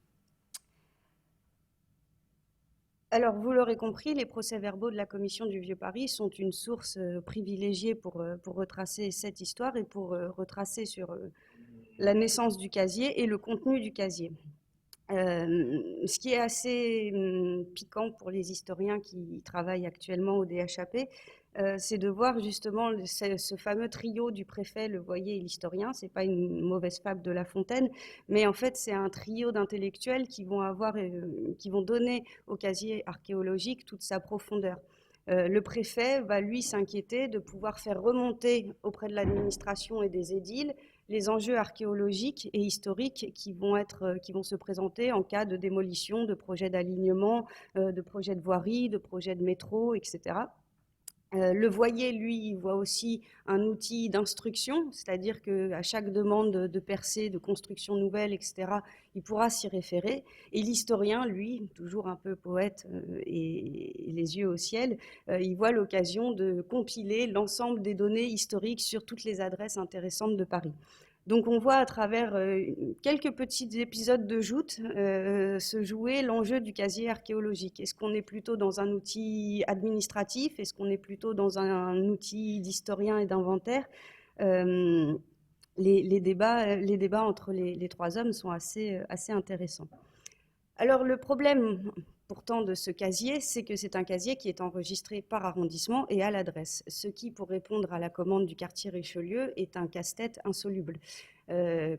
S2: Alors, vous l'aurez compris, les procès-verbaux de la Commission du Vieux-Paris sont une source privilégiée pour retracer cette histoire et pour retracer sur la naissance du casier et le contenu du casier. Ce qui est assez piquant pour les historiens qui travaillent actuellement au DHAP, c'est de voir justement ce fameux trio du préfet, le voyer et l'historien. C'est pas une mauvaise fable de La Fontaine, mais en fait c'est un trio d'intellectuels qui vont donner au casier archéologique toute sa profondeur. Le préfet va lui s'inquiéter de pouvoir faire remonter auprès de l'administration et des édiles les enjeux archéologiques et historiques qui vont se présenter en cas de démolition, de projets d'alignement, de projets de voirie, de projets de métro, etc. Le voyer, lui, voit aussi un outil d'instruction, c'est-à-dire qu'à chaque demande de percée, de construction nouvelle, etc., il pourra s'y référer. Et l'historien, lui, toujours un peu poète et les yeux au ciel, il voit l'occasion de compiler l'ensemble des données historiques sur toutes les adresses intéressantes de Paris. Donc on voit à travers quelques petits épisodes de joute se jouer l'enjeu du casier archéologique. Est-ce qu'on est plutôt dans un outil administratif? Est-ce qu'on est plutôt dans un outil d'historien et d'inventaire? Les débats entre les trois hommes sont assez intéressants. Alors le problème pourtant de ce casier, c'est que c'est un casier qui est enregistré par arrondissement et à l'adresse, ce qui, pour répondre à la commande du quartier Richelieu, est un casse-tête insoluble.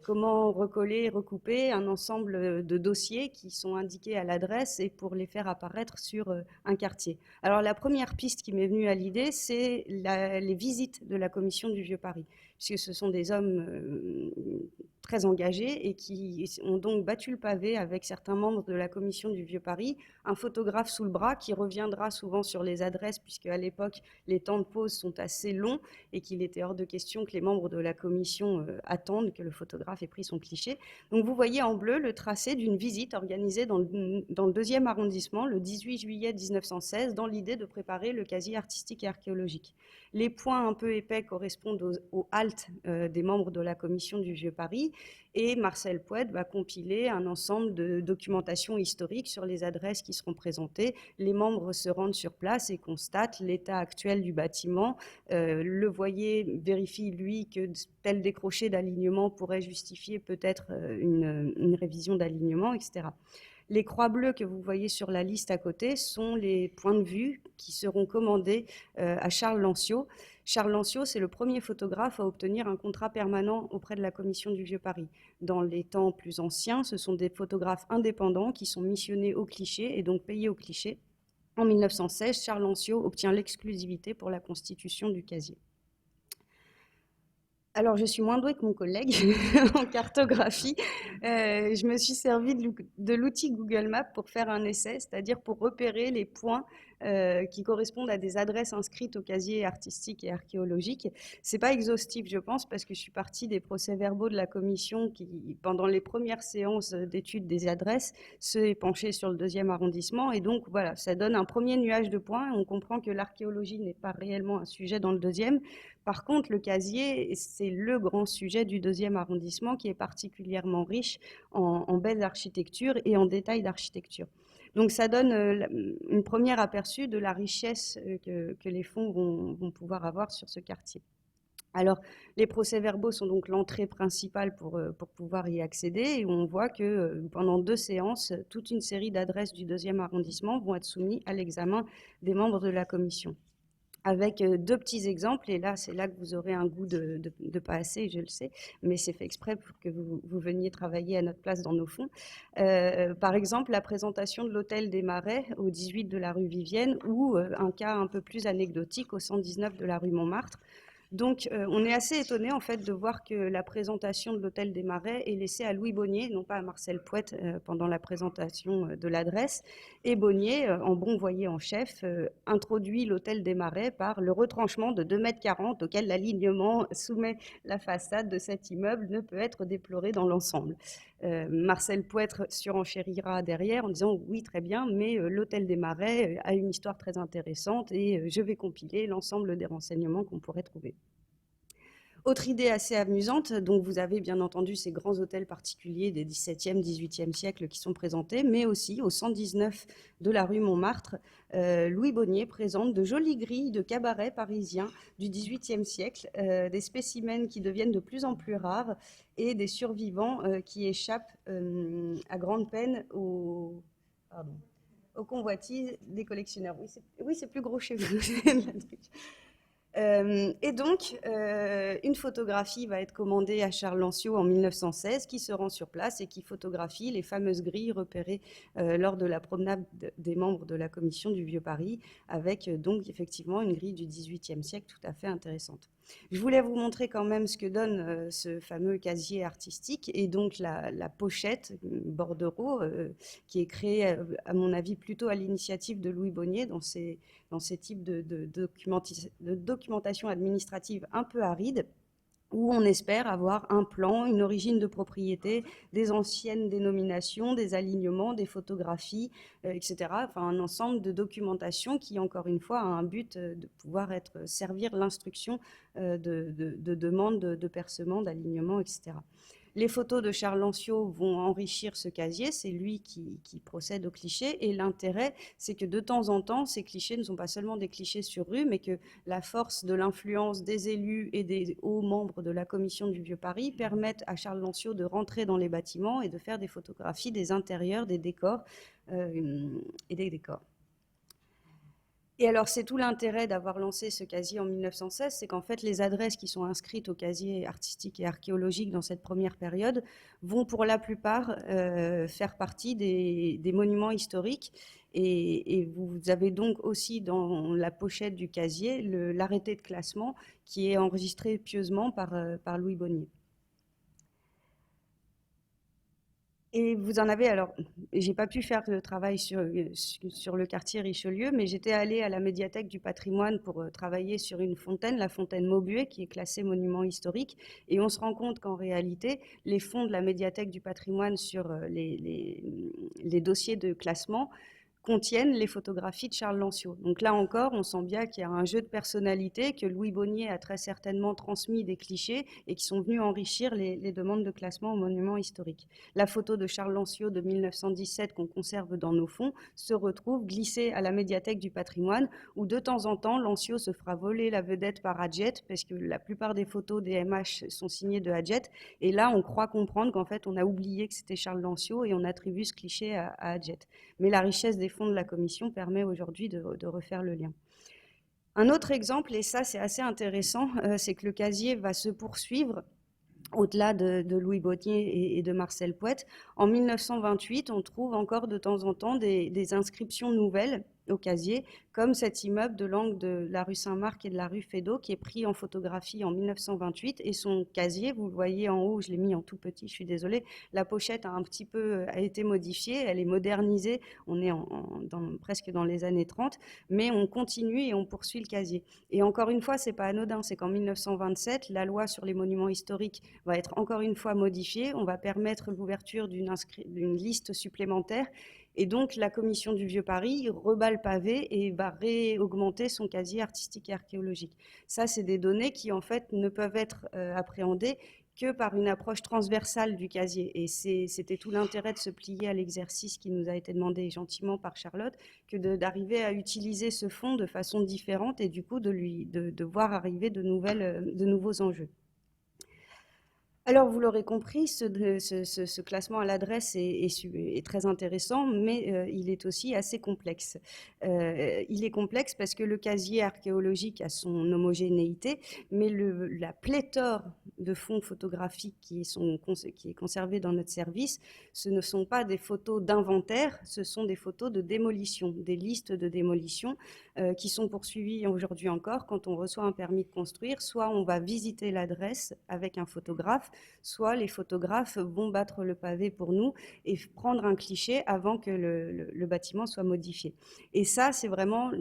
S2: Comment recoller, recouper un ensemble de dossiers qui sont indiqués à l'adresse et pour les faire apparaître sur un quartier. Alors la première piste qui m'est venue à l'idée, c'est les visites de la Commission du Vieux-Paris, puisque ce sont des hommes très engagés et qui ont donc battu le pavé avec certains membres de la Commission du Vieux-Paris, un photographe sous le bras qui reviendra souvent sur les adresses, puisque à l'époque, les temps de pause sont assez longs et qu'il était hors de question que les membres de la commission attendent que le photographe ait pris son cliché. Donc vous voyez en bleu le tracé d'une visite organisée dans le 2e arrondissement le 18 juillet 1916 dans l'idée de préparer le casier artistique et archéologique. Les points un peu épais correspondent aux haltes des membres de la commission du Vieux-Paris et Marcel Poued va compiler un ensemble de documentation historique sur les adresses qui seront présentées. Les membres se rendent sur place et constatent l'état actuel du bâtiment. Le voyer vérifie, lui, que tel décroché d'alignement pourrait justifier peut-être une révision d'alignement, etc. Les croix bleues que vous voyez sur la liste à côté sont les points de vue qui seront commandés à Charles Lancio. Charles Lancio, c'est le premier photographe à obtenir un contrat permanent auprès de la Commission du Vieux-Paris. Dans les temps plus anciens, ce sont des photographes indépendants qui sont missionnés au cliché et donc payés au cliché. En 1916, Charles Lancio obtient l'exclusivité pour la constitution du casier. Alors, je suis moins douée que mon collègue en cartographie. Je me suis servi de l'outil Google Maps pour faire un essai, c'est-à-dire pour repérer les points qui correspondent à des adresses inscrites au casier artistique et archéologique. C'est pas exhaustif, je pense, parce que je suis partie des procès-verbaux de la commission qui, pendant les premières séances d'études des adresses, s'est penchée sur le 2e arrondissement. Et donc, voilà, ça donne un premier nuage de points. On comprend que l'archéologie n'est pas réellement un sujet dans le 2e. Par contre, le casier, c'est le grand sujet du 2e arrondissement qui est particulièrement riche en belle architecture et en détails d'architecture. Donc ça donne une première aperçu de la richesse que les fonds vont pouvoir avoir sur ce quartier. Alors, les procès-verbaux sont donc l'entrée principale pour pouvoir y accéder, et on voit que pendant 2 séances, toute une série d'adresses du 2e arrondissement vont être soumises à l'examen des membres de la commission. Avec 2 petits exemples, et là, c'est là que vous aurez un goût de pas assez, je le sais, mais c'est fait exprès pour que vous veniez travailler à notre place dans nos fonds. Par exemple, la présentation de l'hôtel des Marais au 18 de la rue Vivienne, ou un cas un peu plus anecdotique au 119 de la rue Montmartre. Donc, on est assez étonné en fait de voir que la présentation de l'hôtel des Marais est laissée à Louis Bonnier, non pas à Marcel Pouette, pendant la présentation de l'adresse. Et Bonnier, en bon voyer en chef, introduit l'hôtel des Marais par le retranchement de 2,40 m auquel l'alignement soumet la façade de cet immeuble ne peut être déploré dans l'ensemble. Marcel Pouêtre surenchérira derrière en disant oui, très bien, mais l'hôtel des Marais a une histoire très intéressante et je vais compiler l'ensemble des renseignements qu'on pourrait trouver. Autre idée assez amusante, donc vous avez bien entendu ces grands hôtels particuliers des XVIIe, XVIIIe siècles qui sont présentés, mais aussi au 119 de la rue Montmartre, Louis Bonnier présente de jolies grilles de cabarets parisiens du XVIIIe siècle, des spécimens qui deviennent de plus en plus rares et des survivants qui échappent à grande peine aux convoitises des collectionneurs. Oui, c'est plus gros chez vous. Et donc, une photographie va être commandée à Charles Lancio en 1916, qui se rend sur place et qui photographie les fameuses grilles repérées lors de la promenade des membres de la commission du Vieux-Paris, avec donc effectivement une grille du XVIIIe siècle tout à fait intéressante. Je voulais vous montrer quand même ce que donne ce fameux casier artistique, et donc la pochette bordereau qui est créée, à mon avis, plutôt à l'initiative de Louis Bonnier dans ces types de documentation administrative un peu aride, où on espère avoir un plan, une origine de propriété, des anciennes dénominations, des alignements, des photographies, etc. Enfin, un ensemble de documentation qui, encore une fois, a un but de pouvoir servir l'instruction de demandes de percement, d'alignement, etc. Les photos de Charles Lancio vont enrichir ce casier, c'est lui qui procède aux clichés, et l'intérêt, c'est que de temps en temps, ces clichés ne sont pas seulement des clichés sur rue, mais que la force de l'influence des élus et des hauts membres de la commission du Vieux-Paris permettent à Charles Lancio de rentrer dans les bâtiments et de faire des photographies des intérieurs, des décors et des décors. Et alors, c'est tout l'intérêt d'avoir lancé ce casier en 1916, c'est qu'en fait, les adresses qui sont inscrites au casier artistique et archéologique dans cette première période vont pour la plupart faire partie des monuments historiques. Et vous avez donc aussi dans la pochette du casier l'arrêté de classement qui est enregistré pieusement par Louis Bonnier. Et vous en avez, alors, j'ai pas pu faire le travail sur le quartier Richelieu, mais j'étais allée à la médiathèque du patrimoine pour travailler sur une fontaine, la fontaine Maubuée, qui est classée monument historique. Et on se rend compte qu'en réalité, les fonds de la médiathèque du patrimoine sur les dossiers de classement contiennent les photographies de Charles Lancio. Donc là encore, on sent bien qu'il y a un jeu de personnalité, que Louis Bonnier a très certainement transmis des clichés et qui sont venus enrichir les demandes de classement aux monuments historiques. La photo de Charles Lancio de 1917 qu'on conserve dans nos fonds se retrouve glissée à la médiathèque du patrimoine, où de temps en temps, Lancio se fera voler la vedette par Hadjet, parce que la plupart des photos des MH sont signées de Hadjet, et là, on croit comprendre qu'en fait, on a oublié que c'était Charles Lancio et on attribue ce cliché à Hadjet. Mais la richesse des fonds de la commission permet aujourd'hui de refaire le lien. Un autre exemple, et ça c'est assez intéressant, c'est que le casier va se poursuivre au-delà de Louis Bonnier et de Marcel Pouette. En 1928, on trouve encore de temps en temps des inscriptions nouvelles au casier, comme cet immeuble de l'angle de la rue Saint-Marc et de la rue Feydeau, qui est pris en photographie en 1928, et son casier, vous le voyez en haut, je l'ai mis en tout petit, je suis désolée, la pochette a été modifiée, elle est modernisée, on est presque dans les années 30, mais on continue et on poursuit le casier. Et encore une fois, c'est pas anodin, c'est qu'en 1927, la loi sur les monuments historiques va être encore une fois modifiée, on va permettre l'ouverture d'une liste supplémentaire. Et donc, la commission du Vieux-Paris rebat le pavé et va réaugmenter son casier artistique et archéologique. Ça, c'est des données qui, en fait, ne peuvent être appréhendées que par une approche transversale du casier. Et c'était tout l'intérêt de se plier à l'exercice qui nous a été demandé gentiment par Charlotte, que d'arriver à utiliser ce fonds de façon différente et du coup de voir arriver de nouveaux enjeux. Alors, vous l'aurez compris, ce classement à l'adresse est très intéressant, mais il est aussi assez complexe. Il est complexe parce que le casier archéologique a son homogénéité, mais la pléthore de fonds photographiques qui est conservé dans notre service, ce ne sont pas des photos d'inventaire, ce sont des photos de démolition, des listes de démolition qui sont poursuivies aujourd'hui encore quand on reçoit un permis de construire. Soit on va visiter l'adresse avec un photographe, soit les photographes vont battre le pavé pour nous et prendre un cliché avant que le bâtiment soit modifié. Et ça, c'est vraiment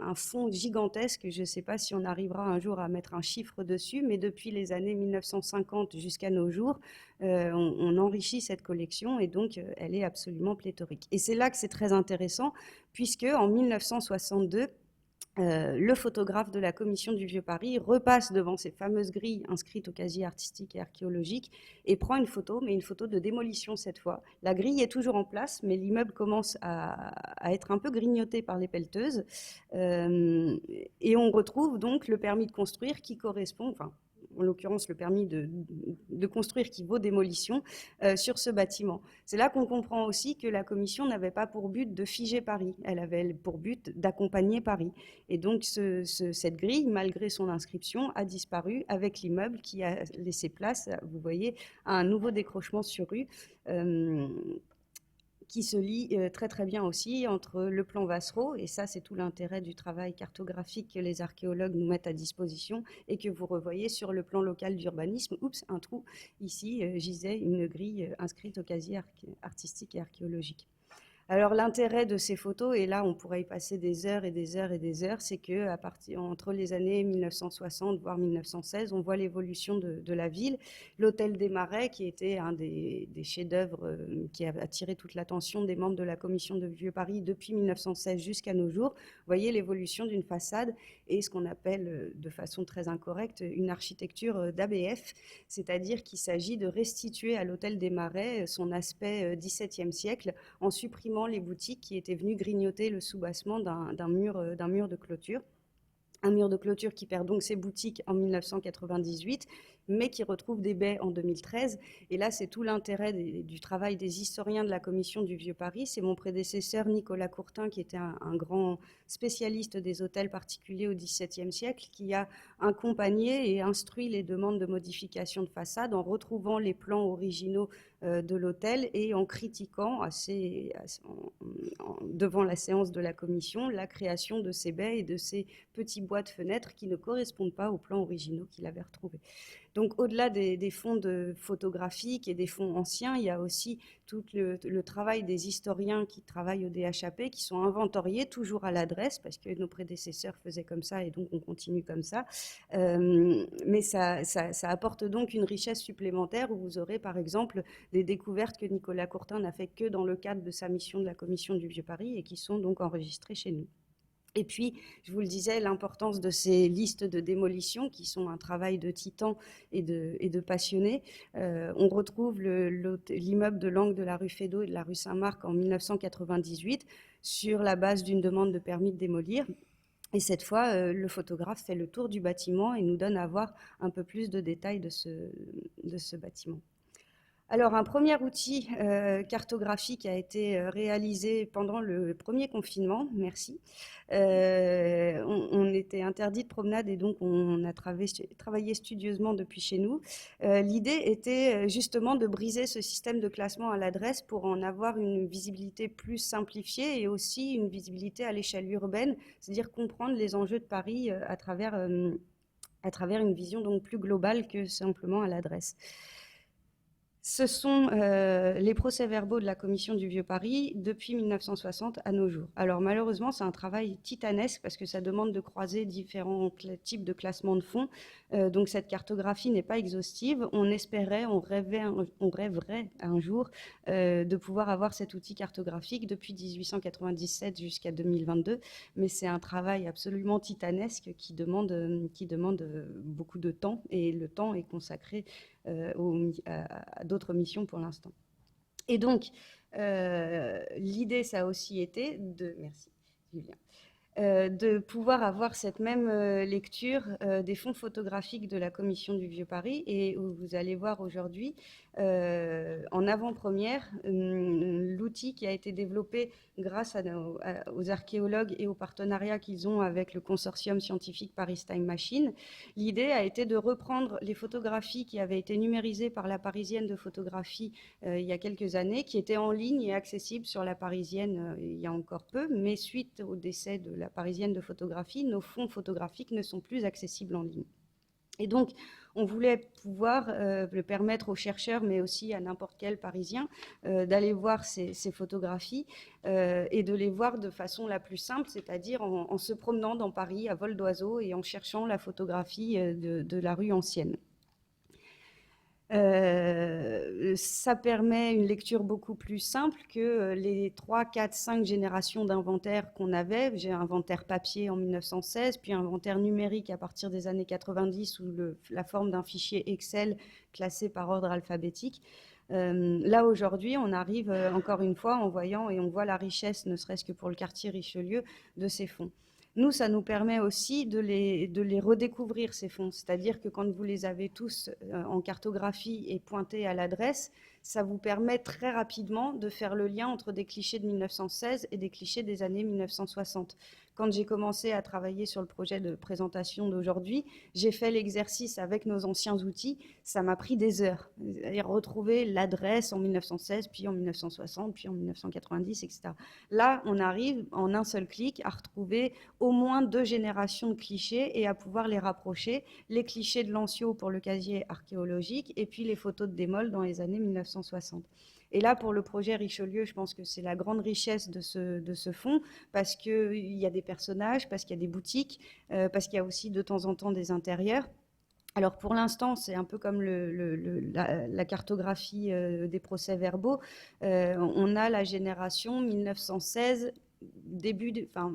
S2: un fonds gigantesque. Je ne sais pas si on arrivera un jour à mettre un chiffre dessus, mais depuis les années 1950 jusqu'à nos jours, on enrichit cette collection et donc elle est absolument pléthorique. Et c'est là que c'est très intéressant, puisque en 1962, le photographe de la commission du Vieux-Paris repasse devant ces fameuses grilles inscrites au casier artistique et archéologique et prend une photo, mais une photo de démolition cette fois. La grille est toujours en place, mais l'immeuble commence à être un peu grignoté par les pelleteuses. Et on retrouve donc le permis de construire qui correspond, enfin, en l'occurrence le permis de construire qui vaut démolition sur ce bâtiment. C'est là qu'on comprend aussi que la commission n'avait pas pour but de figer Paris, elle avait pour but d'accompagner Paris. Et donc cette grille, malgré son inscription, a disparu avec l'immeuble qui a laissé place, vous voyez, à un nouveau décrochement sur rue qui se lie très très bien aussi entre le plan Vassereau, et ça c'est tout l'intérêt du travail cartographique que les archéologues nous mettent à disposition et que vous revoyez sur le plan local d'urbanisme. Oups, un trou, ici gisait une grille inscrite au casier artistique et archéologique. Alors l'intérêt de ces photos, et là on pourrait y passer des heures et des heures et des heures, c'est que entre les années 1960 voire 1916, on voit l'évolution de la ville. L'hôtel des Marais, qui était un des chefs-d'œuvre qui a attiré toute l'attention des membres de la commission de Vieux-Paris depuis 1916 jusqu'à nos jours. Vous voyez l'évolution d'une façade et ce qu'on appelle de façon très incorrecte une architecture d'ABF, c'est-à-dire qu'il s'agit de restituer à l'hôtel des Marais son aspect XVIIe siècle en supprimant les boutiques qui étaient venues grignoter le soubassement d'un mur de clôture. Un mur de clôture qui perd donc ses boutiques en 1998, mais qui retrouve des baies en 2013. Et là, c'est tout l'intérêt du travail des historiens de la commission du Vieux-Paris. C'est mon prédécesseur Nicolas Courtin, qui était un grand spécialiste des hôtels particuliers au XVIIe siècle, qui a accompagné et instruit les demandes de modification de façade en retrouvant les plans originaux de l'hôtel et en critiquant devant la séance de la commission la création de ces baies et de ces petits bois de fenêtres qui ne correspondent pas aux plans originaux qu'il avait retrouvés. Donc au-delà des fonds photographiques et des fonds anciens, il y a aussi tout le travail des historiens qui travaillent au DHAP, qui sont inventoriés toujours à l'adresse, parce que nos prédécesseurs faisaient comme ça et donc on continue comme ça. Mais ça apporte donc une richesse supplémentaire où vous aurez par exemple des découvertes que Nicolas Courtin n'a fait que dans le cadre de sa mission de la commission du Vieux-Paris et qui sont donc enregistrées chez nous. Et puis, je vous le disais, l'importance de ces listes de démolition qui sont un travail de titan et de passionnés. On retrouve l'immeuble de l'angle de la rue Feydeau et de la rue Saint-Marc en 1998 sur la base d'une demande de permis de démolir. Et cette fois, le photographe fait le tour du bâtiment et nous donne à voir un peu plus de détails de ce bâtiment. Alors, un premier outil cartographique a été réalisé pendant le premier confinement, merci. On était interdit de promenade et donc on a travaillé studieusement depuis chez nous. L'idée était justement de briser ce système de classement à l'adresse pour en avoir une visibilité plus simplifiée et aussi une visibilité à l'échelle urbaine, c'est-à-dire comprendre les enjeux de Paris à travers une vision donc plus globale que simplement à l'adresse. Ce sont les procès-verbaux de la commission du Vieux-Paris depuis 1960 à nos jours. Alors malheureusement, c'est un travail titanesque parce que ça demande de croiser différents types de classements de fonds. Donc cette cartographie n'est pas exhaustive. On rêverait un jour de pouvoir avoir cet outil cartographique depuis 1897 jusqu'à 2022. Mais c'est un travail absolument titanesque qui demande beaucoup de temps. Et le temps est consacré à d'autres missions pour l'instant. Et donc, l'idée, ça a aussi été de... Merci, Julien. De pouvoir avoir cette même lecture des fonds photographiques de la Commission du Vieux Paris, et où vous allez voir aujourd'hui, en avant-première, l'outil qui a été développé grâce aux archéologues et au partenariat qu'ils ont avec le consortium scientifique Paris Time Machine. L'idée a été de reprendre les photographies qui avaient été numérisées par la Parisienne de photographie il y a quelques années, qui étaient en ligne et accessibles sur la Parisienne il y a encore peu, mais suite au décès de la Parisienne de photographie, nos fonds photographiques ne sont plus accessibles en ligne. Et donc, on voulait pouvoir le permettre aux chercheurs, mais aussi à n'importe quel Parisien, d'aller voir ces photographies et de les voir de façon la plus simple, c'est-à-dire en se promenant dans Paris à vol d'oiseau et en cherchant la photographie de la rue ancienne. Ça permet une lecture beaucoup plus simple que les 3, 4, 5 générations d'inventaires qu'on avait. J'ai un inventaire papier en 1916, puis un inventaire numérique à partir des années 90 sous la forme d'un fichier Excel classé par ordre alphabétique. Là, aujourd'hui, on arrive encore une fois en voyant, et on voit la richesse, ne serait-ce que pour le quartier Richelieu, de ces fonds. Nous, ça nous permet aussi de les redécouvrir, ces fonds. C'est-à-dire que quand vous les avez tous en cartographie et pointés à l'adresse, ça vous permet très rapidement de faire le lien entre des clichés de 1916 et des clichés des années 1960. Quand j'ai commencé à travailler sur le projet de présentation d'aujourd'hui, j'ai fait l'exercice avec nos anciens outils. Ça m'a pris des heures. Retrouver l'adresse en 1916, puis en 1960, puis en 1990, etc. Là, on arrive en un seul clic à retrouver au moins 2 générations de clichés et à pouvoir les rapprocher. Les clichés de Lancio pour le casier archéologique et puis les photos de démol dans les années 1960. Et là, pour le projet Richelieu, je pense que c'est la grande richesse de ce fonds, parce qu'il y a des personnages, parce qu'il y a des boutiques, parce qu'il y a aussi de temps en temps des intérieurs. Alors pour l'instant, c'est un peu comme la cartographie des procès-verbaux. On a la génération 1916,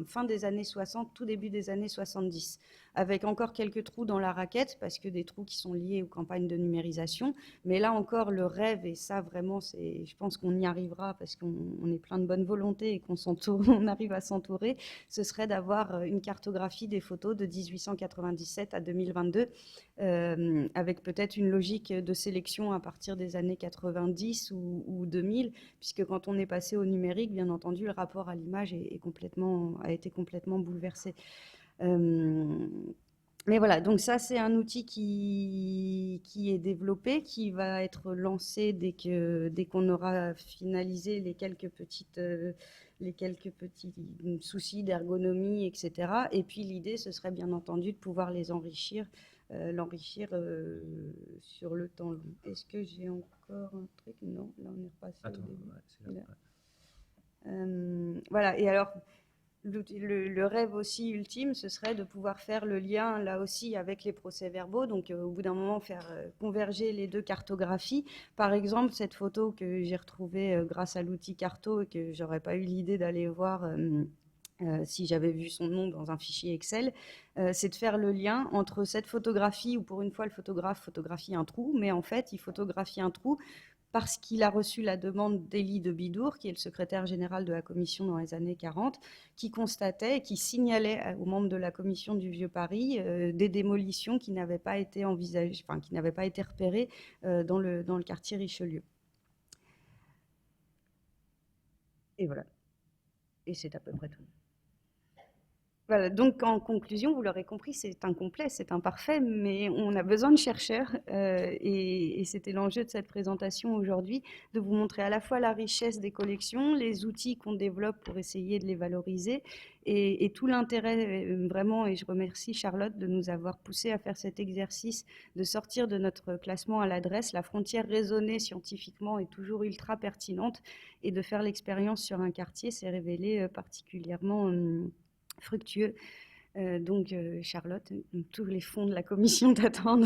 S2: fin des années 60, tout début des années 70, avec encore quelques trous dans la raquette, parce que des trous qui sont liés aux campagnes de numérisation. Mais là encore, le rêve, et ça vraiment, je pense qu'on y arrivera, parce qu'on est plein de bonne volonté et on arrive à s'entourer, ce serait d'avoir une cartographie des photos de 1897 à 2022, avec peut-être une logique de sélection à partir des années 90 ou 2000, puisque quand on est passé au numérique, bien entendu, le rapport à l'image a été complètement bouleversé. Mais voilà, donc ça, c'est un outil qui est développé, qui va être lancé dès qu'on aura finalisé les quelques petits soucis d'ergonomie, etc. Et puis l'idée, ce serait bien entendu de pouvoir les l'enrichir sur le temps long. Est-ce que j'ai encore un truc? Non, là on est repassé.
S3: Attends, c'est là.
S2: Voilà, et alors le rêve aussi ultime, ce serait de pouvoir faire le lien là aussi avec les procès-verbaux, donc au bout d'un moment faire converger les 2 cartographies. Par exemple, cette photo que j'ai retrouvée grâce à l'outil Carto et que j'aurais pas eu l'idée d'aller voir si j'avais vu son nom dans un fichier Excel, c'est de faire le lien entre cette photographie, où pour une fois le photographe photographie un trou, mais en fait il photographie un trou parce qu'il a reçu la demande d'Élie de Bidour, qui est le secrétaire général de la commission dans les années 40, qui constatait et qui signalait aux membres de la commission du Vieux Paris des démolitions qui n'avaient pas été envisagées, enfin qui n'avaient pas été repérées dans le quartier Richelieu. Et voilà. Et c'est à peu près tout. Voilà, donc en conclusion, vous l'aurez compris, c'est incomplet, c'est imparfait, mais on a besoin de chercheurs et c'était l'enjeu de cette présentation aujourd'hui, de vous montrer à la fois la richesse des collections, les outils qu'on développe pour essayer de les valoriser et tout l'intérêt vraiment, et je remercie Charlotte de nous avoir poussé à faire cet exercice, de sortir de notre classement à l'adresse. La frontière raisonnée scientifiquement est toujours ultra pertinente et de faire l'expérience sur un quartier s'est révélé particulièrement fructueux. Donc Charlotte, tous les fonds de la commission t'attendent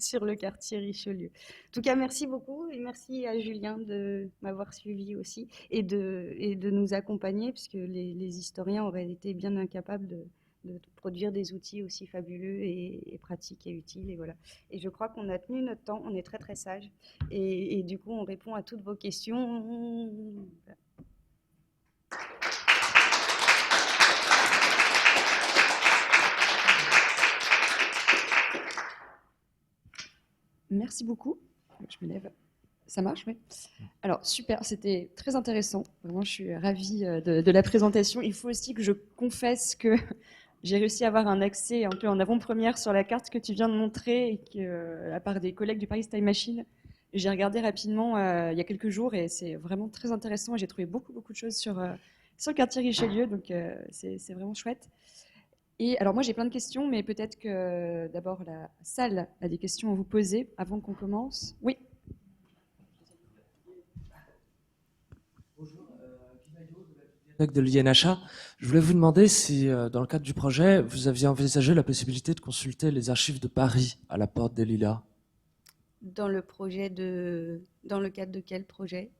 S2: sur le quartier Richelieu. En tout cas, merci beaucoup et merci à Julien de m'avoir suivi aussi et de nous accompagner, puisque les historiens auraient été bien incapables de produire des outils aussi fabuleux et pratiques et utiles. Et voilà. Et je crois qu'on a tenu notre temps, on est très très sage. Et du coup, on répond à toutes vos questions. Voilà.
S1: Merci beaucoup. Je me lève. Ça marche, oui. Alors, super, c'était très intéressant. Vraiment, je suis ravie de la présentation. Il faut aussi que je confesse que j'ai réussi à avoir un accès un peu en avant-première sur la carte que tu viens de montrer et que, à part des collègues du Paris Time Machine, j'ai regardé rapidement il y a quelques jours et c'est vraiment très intéressant. Et j'ai trouvé beaucoup, beaucoup de choses sur le quartier Richelieu, donc c'est vraiment chouette. Et alors moi j'ai plein de questions, mais peut-être que d'abord la salle a des questions à vous poser avant qu'on commence. Oui.
S4: De l'INHA. Je voulais vous demander si, dans le cadre du projet, vous aviez envisagé la possibilité de consulter les archives de Paris à la Porte des Lilas.
S2: Dans le cadre de quel projet?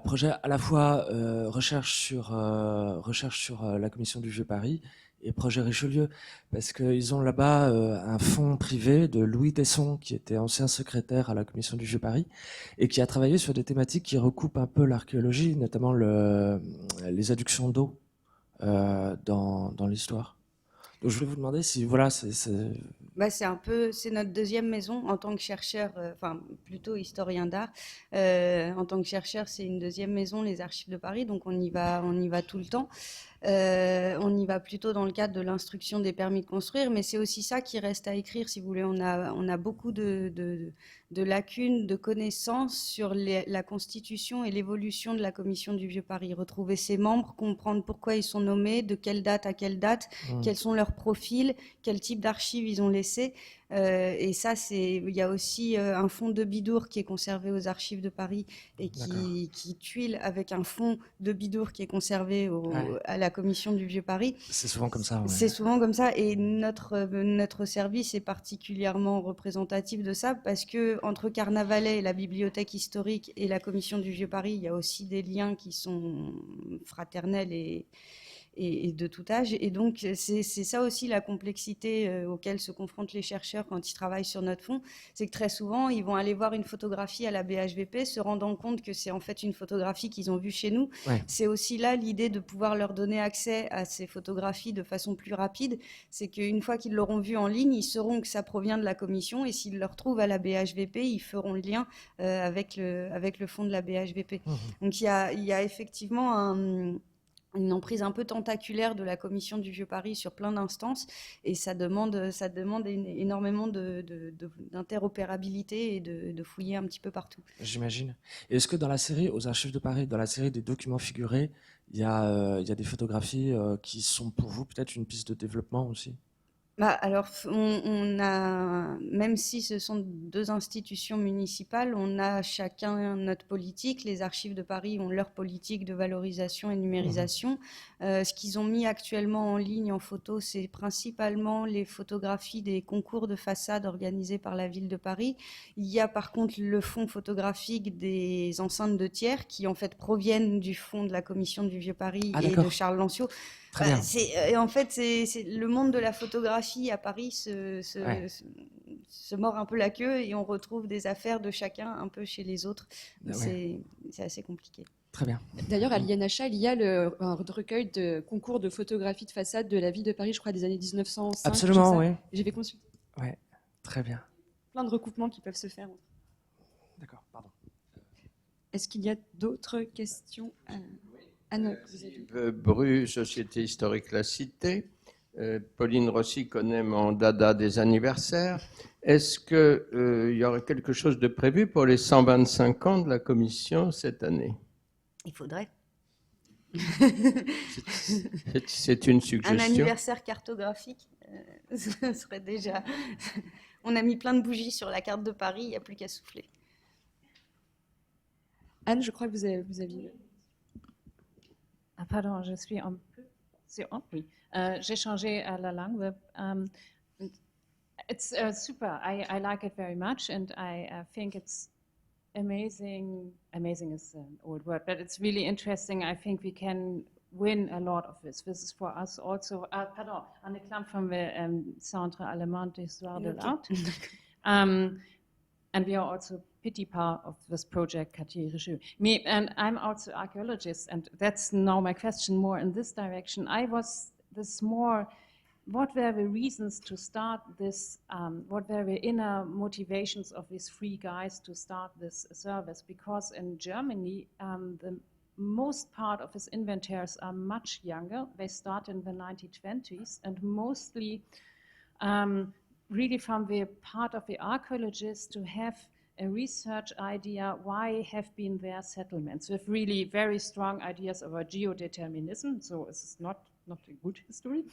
S4: Projet à la fois recherche sur la commission du Vieux Paris et projet Richelieu, parce qu'ils ont là-bas un fonds privé de Louis Tesson, qui était ancien secrétaire à la commission du Vieux Paris, et qui a travaillé sur des thématiques qui recoupent un peu l'archéologie, notamment les adductions d'eau dans l'histoire. Donc je voulais vous demander si, voilà,
S2: C'est notre deuxième maison en tant que chercheur, enfin plutôt historien d'art. En tant que chercheur, c'est une deuxième maison, les Archives de Paris, donc on y va tout le temps. On y va plutôt dans le cadre de l'instruction des permis de construire, mais c'est aussi ça qui reste à écrire, si vous voulez. On a beaucoup de lacunes, de connaissances sur la constitution et l'évolution de la commission du Vieux Paris. Retrouver ses membres, comprendre pourquoi ils sont nommés, de quelle date à quelle date, quels sont leurs profils, quel type d'archives ils ont laissé. Et ça, il y a aussi un fonds de Bidour qui est conservé aux Archives de Paris et qui tuile avec un fonds de Bidour qui est conservé à la commission du Vieux Paris.
S4: c'est souvent comme ça. Ouais.
S2: C'est souvent comme ça, et notre service est particulièrement représentatif de ça parce que entre Carnavalet et la bibliothèque historique et la commission du Vieux Paris, il y a aussi des liens qui sont fraternels et de tout âge. Et donc, c'est ça aussi la complexité auquel se confrontent les chercheurs quand ils travaillent sur notre fonds. C'est que très souvent, ils vont aller voir une photographie à la BHVP, se rendant compte que c'est en fait une photographie qu'ils ont vue chez nous.
S4: Ouais.
S2: C'est aussi là l'idée de pouvoir leur donner accès à ces photographies de façon plus rapide. C'est qu'une fois qu'ils l'auront vue en ligne, ils sauront que ça provient de la commission, et s'ils le retrouvent à la BHVP, ils feront le lien avec le fonds de la BHVP. Donc, il y a effectivement une emprise un peu tentaculaire de la commission du Vieux Paris sur plein d'instances, et ça demande énormément d'interopérabilité et de fouiller un petit peu partout.
S4: J'imagine. Et est-ce que dans la série, aux Archives de Paris, dans la série des documents figurés, il y a des photographies qui sont pour vous peut-être une piste de développement aussi?
S2: Alors, on a, même si ce sont deux institutions municipales, on a chacun notre politique. Les Archives de Paris ont leur politique de valorisation et numérisation. Ce qu'ils ont mis actuellement en ligne en photo, c'est principalement les photographies des concours de façade organisés par la ville de Paris. Il y a par contre le fonds photographique des enceintes de tiers qui en fait proviennent du fonds de la commission du Vieux Paris et de Charles Lancio.
S4: Très bien.
S2: En fait, c'est le monde de la photographie à Paris se mord un peu la queue, et on retrouve des affaires de chacun un peu chez les autres. C'est assez compliqué.
S4: Très bien.
S1: D'ailleurs, à l'INHA, il y a un recueil de concours de photographie de façade de la ville de Paris, je crois, des années 1905.
S4: Absolument, oui.
S1: J'ai fait consulter.
S4: Ouais, très bien.
S1: Plein de recoupements qui peuvent se faire.
S4: D'accord, pardon.
S1: Est-ce qu'il y a d'autres questions? Anne, vous avez...
S5: Bru, Société historique La Cité. Pauline Rossi connaît mon dada des anniversaires. Est-ce qu'il y aurait quelque chose de prévu pour les 125 ans de la commission cette année?
S2: Il faudrait.
S5: C'est une suggestion.
S2: Un anniversaire cartographique, ce serait déjà... On a mis plein de bougies sur la carte de Paris, il n'y a plus qu'à souffler.
S1: Anne, je crois que vous aviez...
S6: Ah, pardon, je suis un peu... Oui. J'ai changé la langue. It's super. I like it very much, and I think it's amazing. Amazing is an old word, but it's really interesting. I think we can win a lot of this. This is for us also, pardon, Anne Klamp from the Centre Allemand d'Histoire de l'Art. And we are also petty part of this project, Quartier Richelieu. Me, and I'm also archaeologist, and that's now my question more in this direction. I was this more, what were the reasons to start this, what were the inner motivations of these three guys to start this service? Because in Germany, the most part of his inventaries are much younger. They start in the 1920s, and mostly really from the part of the archaeologists to have a research idea why have been their settlements with really very strong ideas about geodeterminism. So it's not a good history.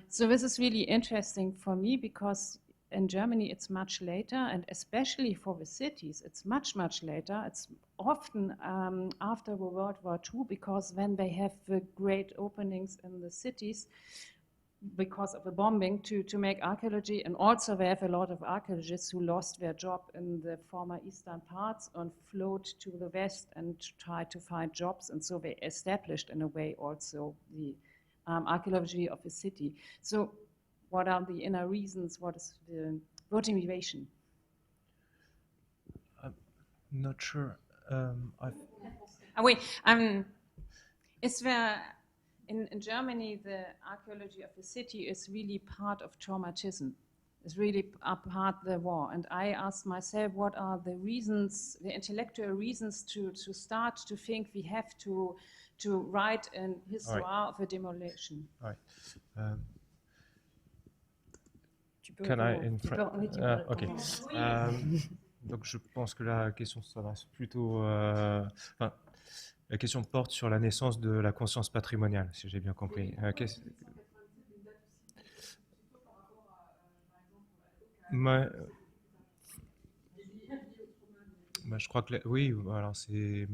S6: So this is really interesting for me because in Germany it's much later, and especially for the cities, it's much, much later. It's often after World War II, because when they have the great openings in the cities, because of the bombing to make archaeology, and also they have a lot of archaeologists who lost their job in the former eastern parts and flowed to the west and tried to find jobs, and so they established in a way also the archaeology of the city. So what are the inner reasons? What is the motivation?
S3: I'm not sure.
S6: Wait, is there... In Germany, the archaeology of the city is really part of traumatism. It's really a part of the war. And I asked myself, what are the reasons, the intellectual reasons to start to think we have to write an histoire of a demolition?
S3: Right.
S1: Tu peux
S3: Can I
S1: répondre. Oui, tu peux répondre.
S3: Donc je pense que la question s'adresse plutôt... la question porte sur la naissance de la conscience patrimoniale, si j'ai bien compris. Je crois que oui, alors c'est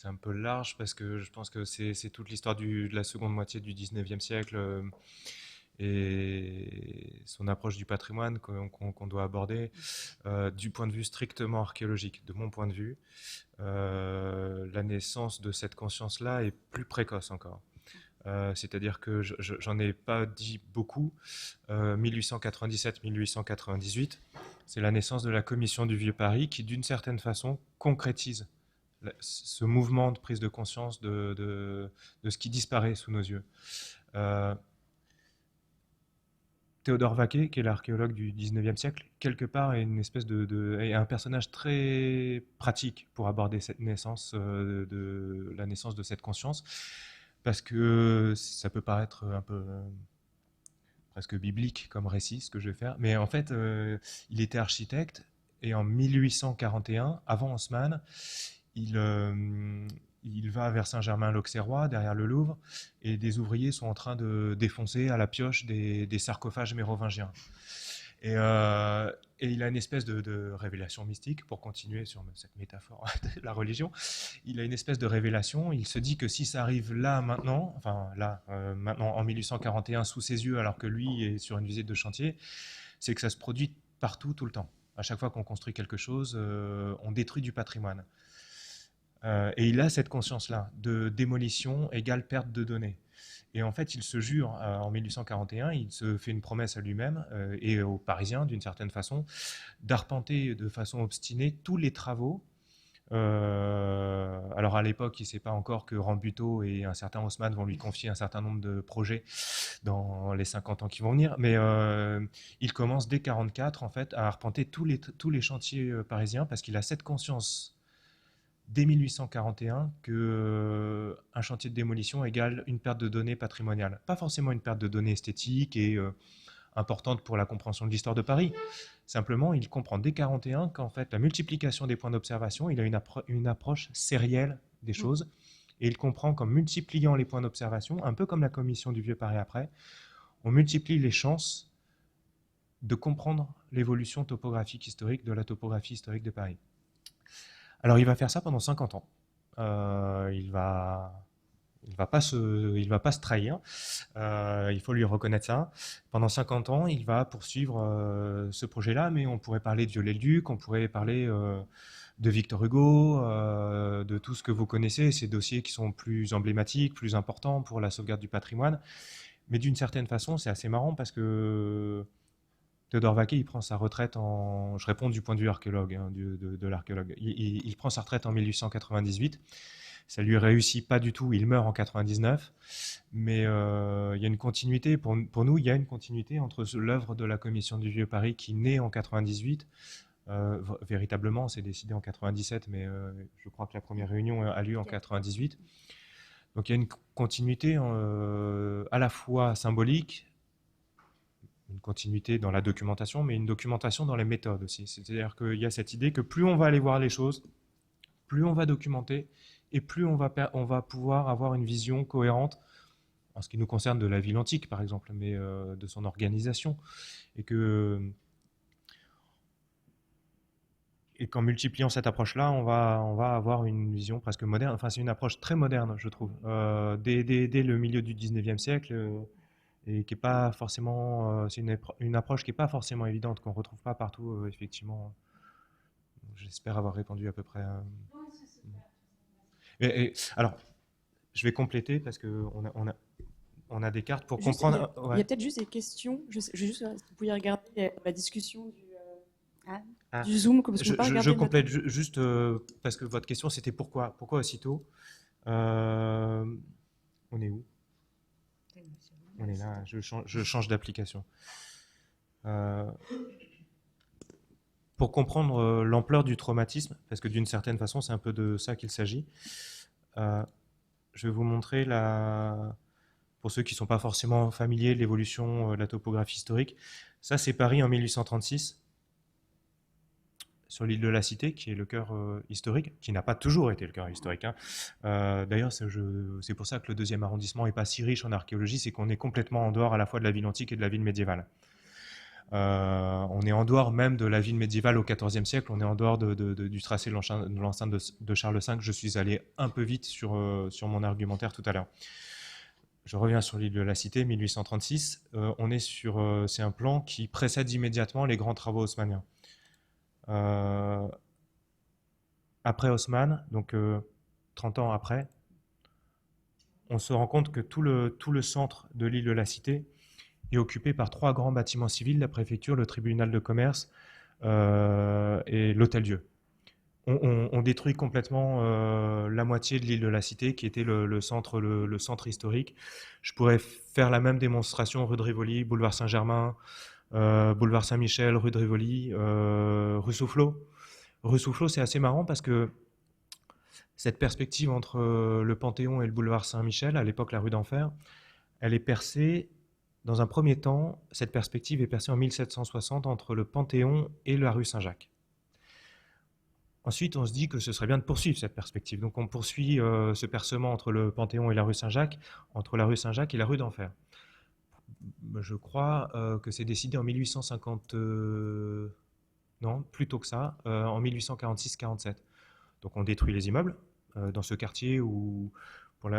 S3: un peu large parce que je pense que c'est toute l'histoire de la seconde moitié du 19e siècle et son approche du patrimoine qu'on doit aborder du point de vue strictement archéologique. De mon point de vue, la naissance de cette conscience-là est plus précoce encore. C'est-à-dire que j'en ai pas dit beaucoup. 1897-1898, c'est la naissance de la Commission du Vieux Paris qui, d'une certaine façon, concrétise ce mouvement de prise de conscience de ce qui disparaît sous nos yeux. Théodore Vaquet, qui est l'archéologue du 19e siècle, quelque part est une espèce est un personnage très pratique pour aborder cette naissance, la naissance de cette conscience, parce que ça peut paraître un peu presque biblique comme récit, ce que je vais faire, mais en fait, il était architecte, et en 1841, avant Haussmann, il va vers Saint-Germain-l'Auxerrois, derrière le Louvre, et des ouvriers sont en train de défoncer à la pioche des sarcophages mérovingiens. Et il a une espèce de révélation mystique, pour continuer sur cette métaphore de la religion. Il a une espèce de révélation, il se dit que si ça arrive là, maintenant, maintenant en 1841, sous ses yeux, alors que lui est sur une visite de chantier, c'est que ça se produit partout, tout le temps. À chaque fois qu'on construit quelque chose, on détruit du patrimoine. Et il a cette conscience-là, de démolition égale perte de données. Et en fait, il se jure, en 1841, il se fait une promesse à lui-même et aux Parisiens, d'une certaine façon, d'arpenter de façon obstinée tous les travaux. Alors à l'époque, il ne sait pas encore que Rambuteau et un certain Haussmann vont lui confier un certain nombre de projets dans les 50 ans qui vont venir, mais il commence dès 1944 en fait, à arpenter tous les chantiers parisiens parce qu'il a cette conscience dès 1841 qu'un chantier de démolition égale une perte de données patrimoniales. Pas forcément une perte de données esthétiques et importante pour la compréhension de l'histoire de Paris. Simplement, il comprend dès 1941 qu'en fait, la multiplication des points d'observation, il a une approche sérielle des choses, et il comprend qu'en multipliant les points d'observation, un peu comme la commission du Vieux Paris après, on multiplie les chances de comprendre l'évolution topographique historique de la topographie historique de Paris. Alors il va faire ça pendant 50 ans. Il va pas se trahir. Il faut lui reconnaître ça. Pendant 50 ans, il va poursuivre ce projet-là, mais on pourrait parler de Viollet-le-Duc, on pourrait parler de Victor Hugo, de tout ce que vous connaissez, ces dossiers qui sont plus emblématiques, plus importants pour la sauvegarde du patrimoine. Mais d'une certaine façon, c'est assez marrant parce que Théodore Vaquet, il prend sa retraite en... Je réponds du point de vue archéologue, hein, de l'archéologue. Il prend sa retraite en 1898. Ça lui réussit pas du tout. Il meurt en 99. Mais il y a une continuité. Pour nous, il y a une continuité entre l'œuvre de la Commission du Vieux Paris qui naît en 98. Véritablement, c'est décidé en 97, mais je crois que la première réunion a lieu en 98. Donc il y a une continuité à la fois symbolique, une continuité dans la documentation, mais une documentation dans les méthodes aussi. C'est-à-dire qu'il y a cette idée que plus on va aller voir les choses, plus on va documenter, et plus on va pouvoir avoir une vision cohérente, en ce qui nous concerne de la ville antique par exemple, mais de son organisation. Et qu'en multipliant cette approche-là, on va avoir une vision presque moderne. Enfin, c'est une approche très moderne, je trouve, dès le milieu du 19e siècle, et qui est pas forcément... c'est une approche qui n'est pas forcément évidente, qu'on ne retrouve pas partout, effectivement. J'espère avoir répondu à peu près. Alors, je vais compléter parce qu'on a des cartes pour
S1: Juste,
S3: comprendre.
S1: il y a peut-être juste des questions. Vous pouvez regarder la discussion du Zoom, comme ça,
S3: Je complète juste parce que votre question c'était pourquoi aussitôt. On est où? On est là, je change d'application. Pour comprendre l'ampleur du traumatisme, parce que d'une certaine façon c'est un peu de ça qu'il s'agit, je vais vous montrer pour ceux qui ne sont pas forcément familiers, l'évolution de la topographie historique. Ça c'est Paris en 1836. Sur l'île de la Cité, qui est le cœur historique, qui n'a pas toujours été le cœur historique. Hein. D'ailleurs, c'est pour ça que le 2e arrondissement n'est pas si riche en archéologie, c'est qu'on est complètement en dehors à la fois de la ville antique et de la ville médiévale. On est en dehors même de la ville médiévale au XIVe siècle, on est en dehors du tracé de l'enceinte de Charles V. Je suis allé un peu vite sur mon argumentaire tout à l'heure. Je reviens sur l'île de la Cité, 1836. C'est un plan qui précède immédiatement les grands travaux haussmanniens. Après Haussmann, donc 30 ans après, on se rend compte que tout le centre de l'île de la Cité est occupé par 3 grands bâtiments civils, la préfecture, le tribunal de commerce et l'hôtel-Dieu. On détruit complètement la moitié de l'île de la Cité, qui était le centre historique. Je pourrais faire la même démonstration rue de Rivoli, boulevard Saint-Germain, boulevard Saint-Michel, rue de Rivoli, rue Soufflot. Rue Soufflot, c'est assez marrant parce que cette perspective entre le Panthéon et le boulevard Saint-Michel, à l'époque la rue d'Enfer, elle est percée, dans un premier temps, cette perspective est percée en 1760 entre le Panthéon et la rue Saint-Jacques. Ensuite, on se dit que ce serait bien de poursuivre cette perspective. Donc on poursuit ce percement entre le Panthéon et la rue Saint-Jacques, entre la rue Saint-Jacques et la rue d'Enfer. Je crois que c'est décidé en 1850, non, plus tôt que ça, en 1846-47. Donc on détruit les immeubles dans ce quartier où, pour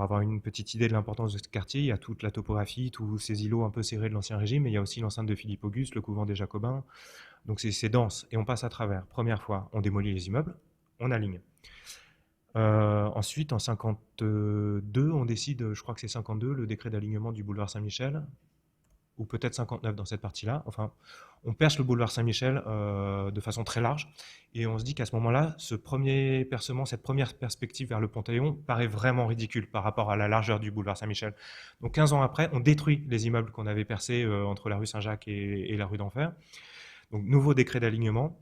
S3: avoir une petite idée de l'importance de ce quartier, il y a toute la topographie, tous ces îlots un peu serrés de l'Ancien Régime, mais il y a aussi l'enceinte de Philippe Auguste, le couvent des Jacobins. Donc c'est dense et on passe à travers. Première fois, on démolit les immeubles, on aligne. Ensuite, en 52, on décide, je crois que c'est 52, le décret d'alignement du boulevard Saint-Michel, ou peut-être 59 dans cette partie-là. Enfin, on perce le boulevard Saint-Michel de façon très large, et on se dit qu'à ce moment-là, ce premier percement, cette première perspective vers le Panthéon paraît vraiment ridicule par rapport à la largeur du boulevard Saint-Michel. Donc 15 ans après, on détruit les immeubles qu'on avait percés entre la rue Saint-Jacques et la rue d'Enfer. Donc nouveau décret d'alignement.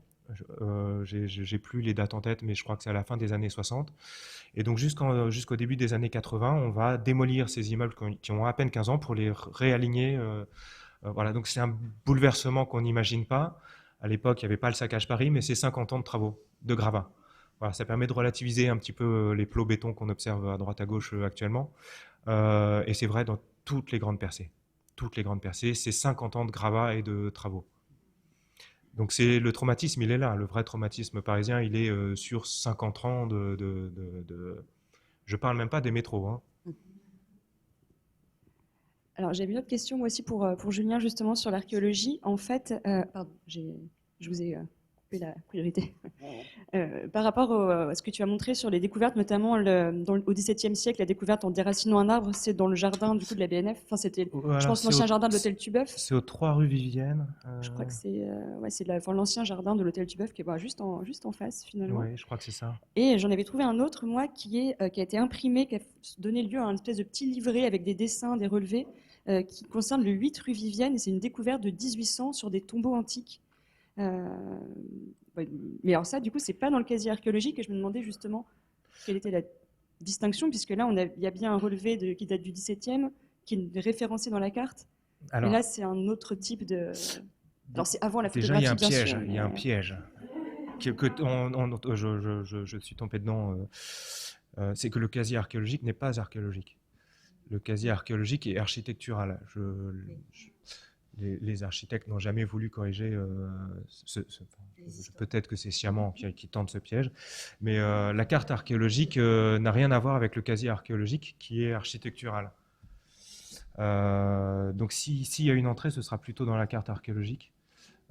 S3: J'ai plus les dates en tête, mais je crois que c'est à la fin des années 60. Et donc jusqu'au début des années 80, on va démolir ces immeubles qui ont à peine 15 ans pour les réaligner. Voilà, donc c'est un bouleversement qu'on n'imagine pas. À l'époque, il n'y avait pas le saccage Paris, mais c'est 50 ans de travaux, de gravats. Voilà, ça permet de relativiser un petit peu les plots béton qu'on observe à droite à gauche actuellement. Et c'est vrai dans toutes les grandes percées. Toutes les grandes percées, c'est 50 ans de gravats et de travaux. Donc le traumatisme, il est là. Le vrai traumatisme parisien, il est sur 50 ans Je parle même pas des métros. Hein.
S1: Alors j'avais une autre question moi aussi pour Julien justement sur l'archéologie. En fait, pardon, je vous ai couper la priorité. Par rapport à ce que tu as montré sur les découvertes, notamment au XVIIe siècle, la découverte en déracinant un arbre, c'est dans le jardin du coup de la BNF. Enfin, c'était,
S3: Voilà,
S1: je pense,
S3: c'est
S1: l'ancien
S3: au-
S1: jardin de l'hôtel Tubeuf.
S3: C'est aux 3 rue Vivienne.
S1: Je crois que c'est enfin, l'ancien jardin de l'hôtel Tubeuf qui est juste en face finalement.
S3: Oui, je crois que c'est ça.
S1: Et j'en avais trouvé un autre, moi, qui a été imprimé, qui a donné lieu à une espèce de petit livret avec des dessins, des relevés, qui concerne le 8 rue Vivienne. Et c'est une découverte de 1800 sur des tombeaux antiques. Ouais, mais alors ça, du coup, c'est pas dans le casier archéologique. Et je me demandais justement quelle était la distinction, puisque là, il y a bien un relevé qui date du XVIIe, qui est référencé dans la carte.
S3: Alors,
S1: Et là, c'est un autre type de... Alors, c'est avant la
S3: déjà, il y a un
S1: photographie, bien
S3: piège.
S1: sûr,
S3: Il y a un
S1: mais-
S3: piège. Je suis tombé dedans. C'est que le casier archéologique n'est pas archéologique. Le casier archéologique est architectural. Les architectes n'ont jamais voulu corriger peut-être que c'est sciemment qui tente ce piège, mais la carte archéologique n'a rien à voir avec le casier archéologique qui est architectural. Donc s'il y a une entrée, ce sera plutôt dans la carte archéologique.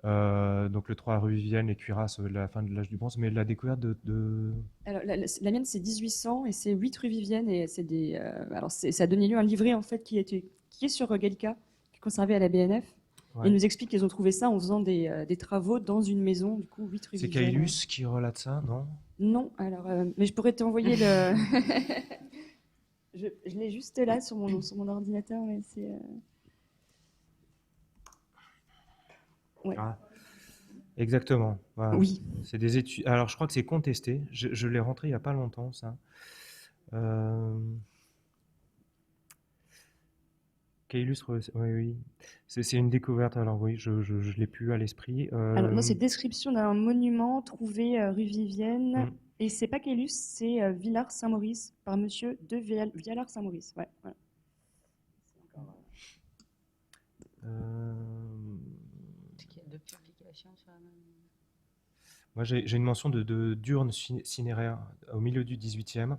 S3: Donc le 3 rue Vivienne et Cuirasse, la fin de l'âge du bronze, mais la découverte
S1: Alors, la mienne, c'est 1800 et c'est 8 rue Vivienne. Et c'est ça a donné lieu à un livret en fait, qui est sur Gallica, qui est conservé à la BNF.
S3: Ouais.
S1: Et ils nous expliquent qu'ils ont trouvé ça en faisant des travaux dans une maison, du coup, 8 rue
S3: C'est
S1: Vivienne.
S3: Caylus qui relate ça, non?
S1: Non, alors, mais je pourrais t'envoyer le. Je l'ai juste là sur mon ordinateur, mais c'est. Ouais.
S3: Ah, exactement. Voilà.
S1: Oui.
S3: C'est des études. Alors, je crois que c'est contesté. Je l'ai rentré il n'y a pas longtemps, ça. Caylus, oui. C'est une découverte. Alors, oui, je l'ai plus à l'esprit.
S1: Alors, non, c'est description d'un monument trouvé rue Vivienne. Et c'est pas Caylus, c'est Villars-Saint-Maurice, par monsieur de Viallard-Saint-Maurice. Ouais, voilà.
S3: Moi, j'ai une mention de diurne cinéraire au milieu du 18e.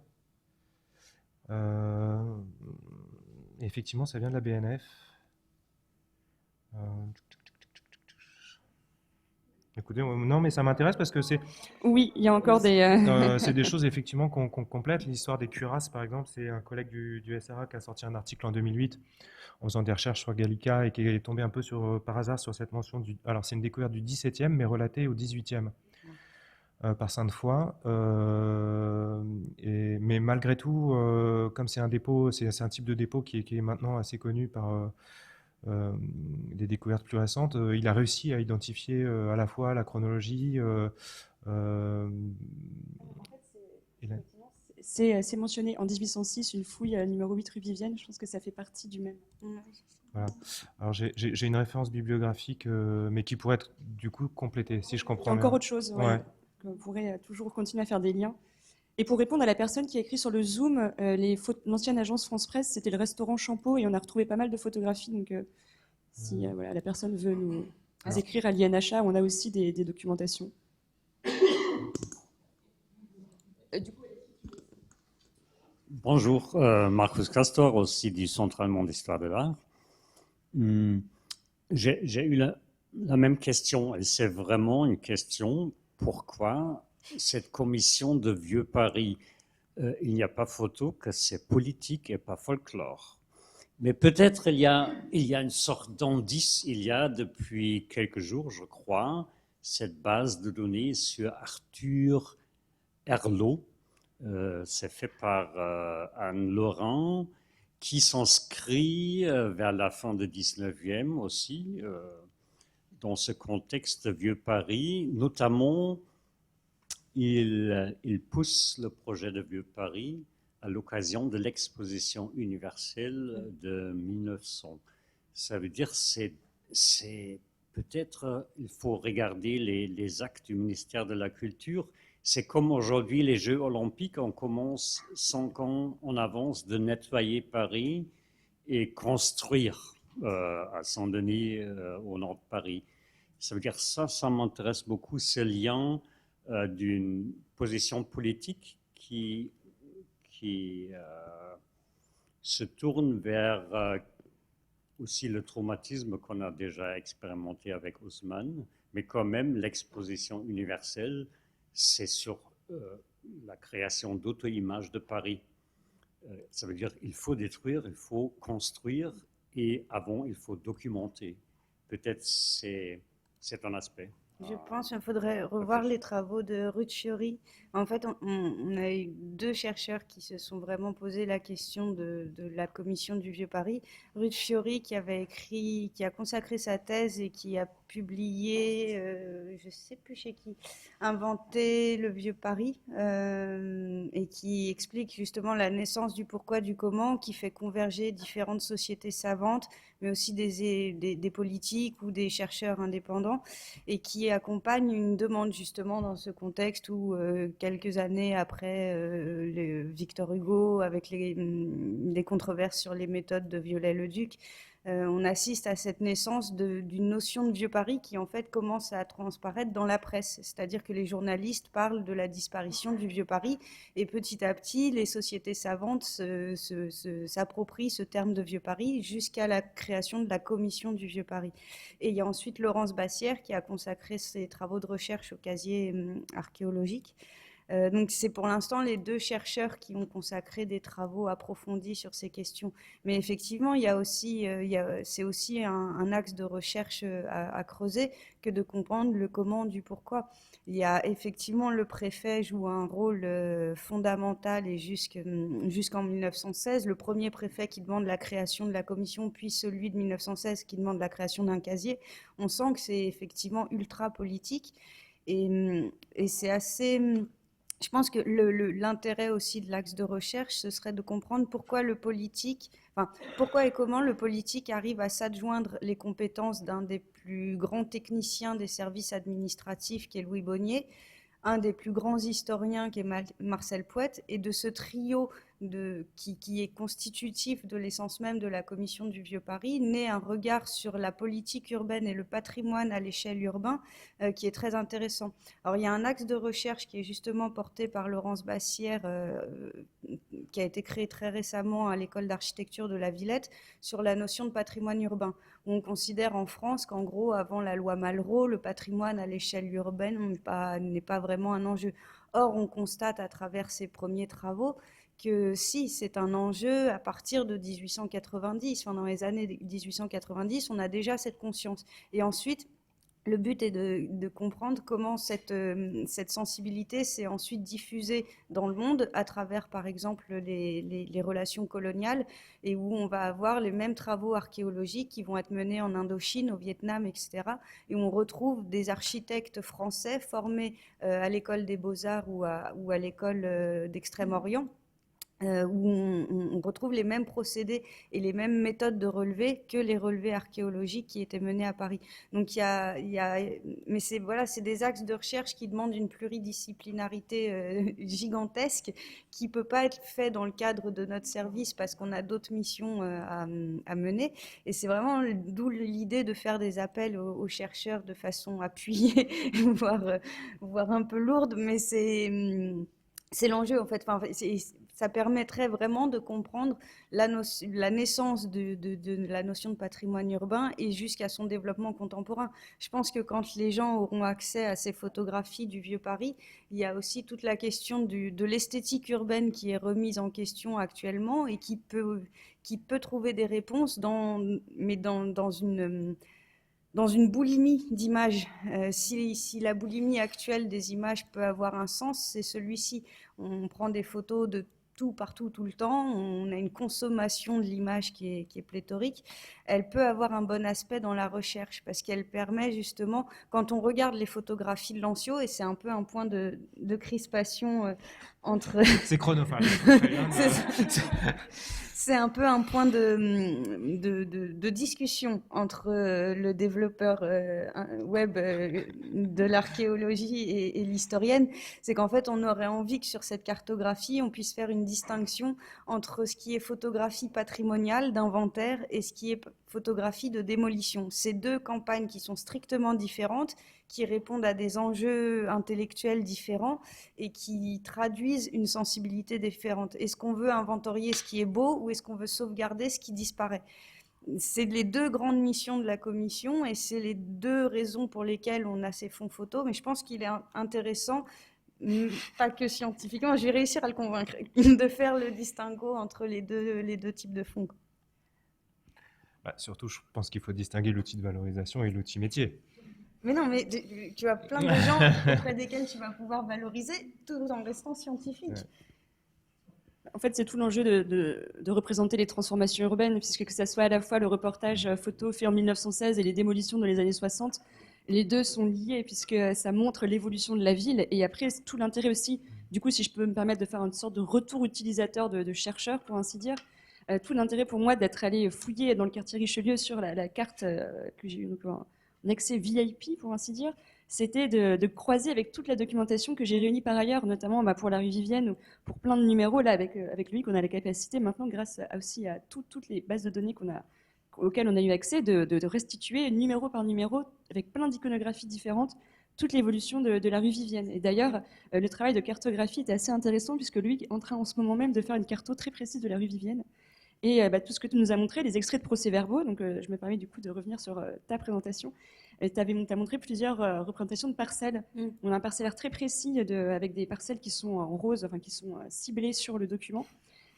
S3: Effectivement, ça vient de la BNF. Écoutez, non, mais ça m'intéresse parce que c'est
S1: Oui, il y a encore des.
S3: c'est des choses effectivement qu'on complète. L'histoire des cuirasses, par exemple, c'est un collègue du SRA qui a sorti un article en 2008 en faisant des recherches sur Gallica et qui est tombé un peu par hasard sur cette mention alors c'est une découverte du 17e mais relatée au 18e par Sainte-Foy. Mais malgré tout, comme c'est un dépôt, c'est un type de dépôt qui est maintenant assez connu par des découvertes plus récentes, il a réussi à identifier à la fois la chronologie.
S1: C'est mentionné en 1806, une fouille numéro 8 rue Vivienne. Je pense que ça fait partie du même.
S3: Voilà. Alors j'ai une référence bibliographique, mais qui pourrait être du coup complétée, si je
S1: Il y
S3: comprends
S1: a encore
S3: bien.
S1: autre chose.
S3: Ouais.
S1: On pourrait toujours continuer à faire des liens. Et pour répondre à la personne qui a écrit sur le Zoom, l'ancienne agence France Presse, c'était le restaurant Champeau, et on a retrouvé pas mal de photographies. Donc, si voilà, la personne veut nous écrire à l'INHA, on a aussi des documentations.
S7: Bonjour, Marcus Castor, aussi du Centre allemand d'histoire de l'art. J'ai eu la même question, et c'est vraiment une question, pourquoi cette commission de Vieux Paris, il n'y a pas photo, que c'est politique et pas folklore. Mais peut-être il y a une sorte d'indice, il y a depuis quelques jours, je crois, cette base de données sur Arthur Herlot. C'est fait par Anne Laurent, qui s'inscrit vers la fin du 19e aussi, dans ce contexte de Vieux Paris. Notamment, il pousse le projet de Vieux Paris à l'occasion de l'exposition universelle de 1900. Ça veut dire c'est peut-être, il faut regarder les actes du ministère de la Culture. C'est comme aujourd'hui les Jeux Olympiques, on commence 5 ans en avance de nettoyer Paris et construire à Saint-Denis, au nord de Paris. Ça veut dire ça m'intéresse beaucoup, ce lien d'une position politique qui se tourne vers aussi le traumatisme qu'on a déjà expérimenté avec Haussmann, Mais quand même, l'exposition universelle, c'est sur la création d'auto-images de Paris. Ça veut dire qu'il faut détruire, il faut construire, et avant, il faut documenter. Peut-être c'est un aspect.
S2: Je pense qu'il faudrait revoir les travaux de Ruth Fiori. En fait, on a eu deux chercheurs qui se sont vraiment posé la question de la commission du Vieux Paris. Ruth Fiori qui a consacré sa thèse et qui a publié, je ne sais plus chez qui, Inventer le Vieux Paris, et qui explique justement la naissance du pourquoi, du comment, qui fait converger différentes sociétés savantes, mais aussi des politiques ou des chercheurs indépendants, et qui accompagne une demande justement dans ce contexte où quelques années après Victor Hugo, avec les controverses sur les méthodes de Viollet-le-Duc, on assiste à cette naissance d'une notion de Vieux Paris qui en fait commence à transparaître dans la presse. C'est-à-dire que les journalistes parlent de la disparition du Vieux Paris et petit à petit, les sociétés savantes s'approprient ce terme de Vieux Paris jusqu'à la création de la commission du Vieux Paris. Et il y a ensuite Laurence Bassière qui a consacré ses travaux de recherche au casier archéologique. Donc c'est pour l'instant les deux chercheurs qui ont consacré des travaux approfondis sur ces questions. Mais effectivement, il y a aussi, c'est aussi un axe de recherche à creuser que de comprendre le comment du pourquoi. Il y a effectivement le préfet joue un rôle fondamental et jusqu'en 1916, le premier préfet qui demande la création de la commission, puis celui de 1916 qui demande la création d'un casier. On sent que c'est effectivement ultra politique et c'est assez... Je pense que l'intérêt aussi de l'axe de recherche, ce serait de comprendre pourquoi pourquoi et comment le politique arrive à s'adjoindre les compétences d'un des plus grands techniciens des services administratifs, qui est Louis Bonnier, un des plus grands historiens, qui est Marcel Pouette, et de ce trio qui est constitutif de l'essence même de la commission du Vieux Paris, naît un regard sur la politique urbaine et le patrimoine à l'échelle urbaine qui est très intéressant. Alors il y a un axe de recherche qui est justement porté par Laurence Bassière, qui a été créé très récemment à l'école d'architecture de la Villette, sur la notion de patrimoine urbain. On considère en France qu'en gros, avant la loi Malraux, le patrimoine à l'échelle urbaine n'est pas vraiment un enjeu. Or, on constate à travers ces premiers travaux que si, c'est un enjeu à partir de 1890. Enfin, dans les années 1890, on a déjà cette conscience. Et ensuite, le but est de comprendre comment cette sensibilité s'est ensuite diffusée dans le monde à travers, par exemple, les relations coloniales, et où on va avoir les mêmes travaux archéologiques qui vont être menés en Indochine, au Vietnam, etc. Et on retrouve des architectes français formés à l'école des Beaux-Arts ou à l'école d'Extrême-Orient, où on retrouve les mêmes procédés et les mêmes méthodes de relevé que les relevés archéologiques qui étaient menés à Paris. Donc mais c'est des axes de recherche qui demandent une pluridisciplinarité gigantesque qui peut pas être fait dans le cadre de notre service parce qu'on a d'autres missions à mener. Et c'est vraiment d'où l'idée de faire des appels aux chercheurs de façon appuyée, voire un peu lourde, mais c'est l'enjeu en fait. Enfin, ça permettrait vraiment de comprendre la naissance de la notion de patrimoine urbain et jusqu'à son développement contemporain. Je pense que quand les gens auront accès à ces photographies du Vieux Paris, il y a aussi toute la question de l'esthétique urbaine qui est remise en question actuellement et qui peut trouver des réponses mais dans une boulimie d'images. Si la boulimie actuelle des images peut avoir un sens, c'est celui-ci. On prend des photos de tout, partout, tout le temps. On a une consommation de l'image qui est pléthorique. Elle peut avoir un bon aspect dans la recherche parce qu'elle permet justement, quand on regarde les photographies de Lancio, et c'est un peu un point de crispation entre...
S3: C'est chronophage.
S2: C'est un peu un point de discussion entre le développeur web de l'archéologie et l'historienne. C'est qu'en fait, on aurait envie que sur cette cartographie, on puisse faire une distinction entre ce qui est photographie patrimoniale, d'inventaire, et ce qui est photographie de démolition. Ces deux campagnes qui sont strictement différentes, qui répondent à des enjeux intellectuels différents et qui traduisent une sensibilité différente. Est-ce qu'on veut inventorier ce qui est beau ou est-ce qu'on veut sauvegarder ce qui disparaît ? c'est les deux grandes missions de la commission et c'est les deux raisons pour lesquelles on a ces fonds photos. Mais je pense qu'il est intéressant, pas que scientifiquement, je vais réussir à le convaincre, de faire le distinguo entre les deux types de fonds.
S3: Surtout, je pense qu'il faut distinguer l'outil de valorisation et l'outil métier.
S2: Mais non, mais tu as plein de gens auprès desquels tu vas pouvoir valoriser tout en restant scientifique.
S3: Ouais.
S1: En fait, c'est tout l'enjeu de représenter les transformations urbaines, puisque que ça soit à la fois le reportage photo fait en 1916 et les démolitions dans les années 60, les deux sont liés, puisque ça montre l'évolution de la ville. Et après, c'est tout l'intérêt aussi, du coup, si je peux me permettre de faire une sorte de retour utilisateur de chercheur, pour ainsi dire, tout l'intérêt pour moi d'être allé fouiller dans le quartier Richelieu sur la carte que j'ai eu, donc, en accès VIP, pour ainsi dire, c'était de croiser avec toute la documentation que j'ai réunie par ailleurs, notamment pour la rue Vivienne ou pour plein de numéros. Là, avec lui, qu'on a la capacité maintenant, grâce aussi à toutes les bases de données auxquelles on a eu accès, de restituer numéro par numéro, avec plein d'iconographies différentes, toute l'évolution de la rue Vivienne. Et d'ailleurs, le travail de cartographie était assez intéressant, puisque lui est en train en ce moment même de faire une carto très précise de la rue Vivienne. Et tout ce que tu nous as montré, les extraits de procès-verbaux, donc je me permets du coup de revenir sur ta présentation. Tu as montré plusieurs représentations de parcelles. On a un parcellaire très précis avec des parcelles qui sont en rose, enfin qui sont ciblées sur le document.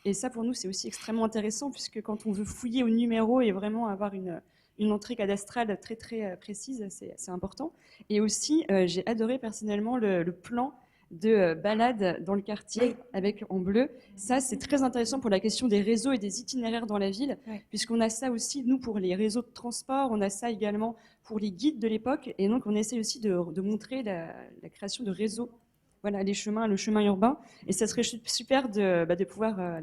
S1: Et ça, pour nous, c'est aussi extrêmement intéressant, puisque quand on veut fouiller au numéro et vraiment avoir une entrée cadastrale très très précise, c'est important. Et aussi, j'ai adoré personnellement le plan de balade dans le quartier avec en bleu. Ça, c'est très intéressant pour la question des réseaux et des itinéraires dans la ville, puisqu'on a ça aussi, nous, pour les réseaux de transport, on a ça également pour les guides de l'époque, et donc on essaie aussi de montrer la création de réseaux, voilà, le chemin urbain, et ça serait super de pouvoir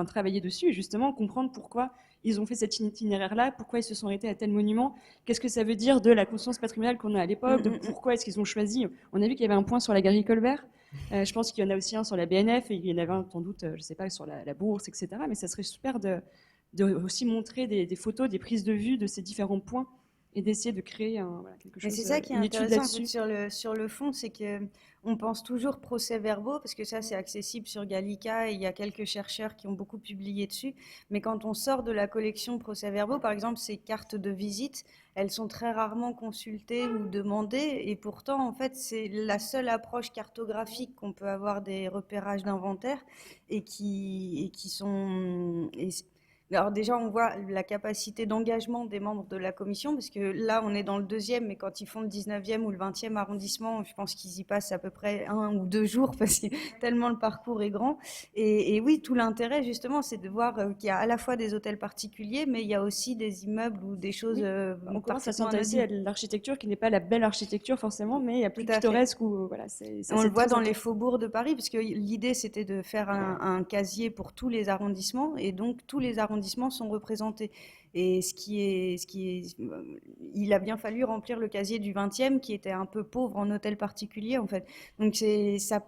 S1: travailler dessus, et justement comprendre pourquoi ils ont fait cet itinéraire-là, pourquoi ils se sont arrêtés à tel monument, qu'est-ce que ça veut dire de la conscience patrimoniale qu'on a à l'époque, de pourquoi est-ce qu'ils ont choisi. On a vu qu'il y avait un point sur la galerie Colbert, je pense qu'il y en a aussi un sur la BNF, et il y en avait un sans doute, je ne sais pas, sur la bourse, etc. Mais ça serait super de aussi montrer des photos, des prises de vue de ces différents points, et d'essayer de créer quelque chose.
S2: Mais c'est ça qui est intéressant en fait, sur le fond, c'est qu'on pense toujours procès-verbaux, parce que ça c'est accessible sur Gallica et il y a quelques chercheurs qui ont beaucoup publié dessus. Mais quand on sort de la collection procès-verbaux, par exemple ces cartes de visite, elles sont très rarement consultées ou demandées, et pourtant en fait c'est la seule approche cartographique qu'on peut avoir des repérages d'inventaire et qui sont... Alors déjà, on voit la capacité d'engagement des membres de la commission, parce que là, on est dans le 2e, mais quand ils font le 19e ou le 20e arrondissement, je pense qu'ils y passent à peu près 1 ou 2 jours, parce que tellement le parcours est grand. Et oui, tout l'intérêt, justement, c'est de voir qu'il y a à la fois des hôtels particuliers, mais il y a aussi des immeubles ou des choses...
S1: on commence à s'intéresser à l'architecture, qui n'est pas la belle architecture forcément, mais il y a plus pittoresque. Voilà,
S2: on le voit dans les faubourgs de Paris, parce que l'idée, c'était de faire un casier pour tous les arrondissements, et donc tous les arrondissements sont représentés. Et il a bien fallu remplir le casier du 20e qui était un peu pauvre en hôtels particuliers en fait. Donc ça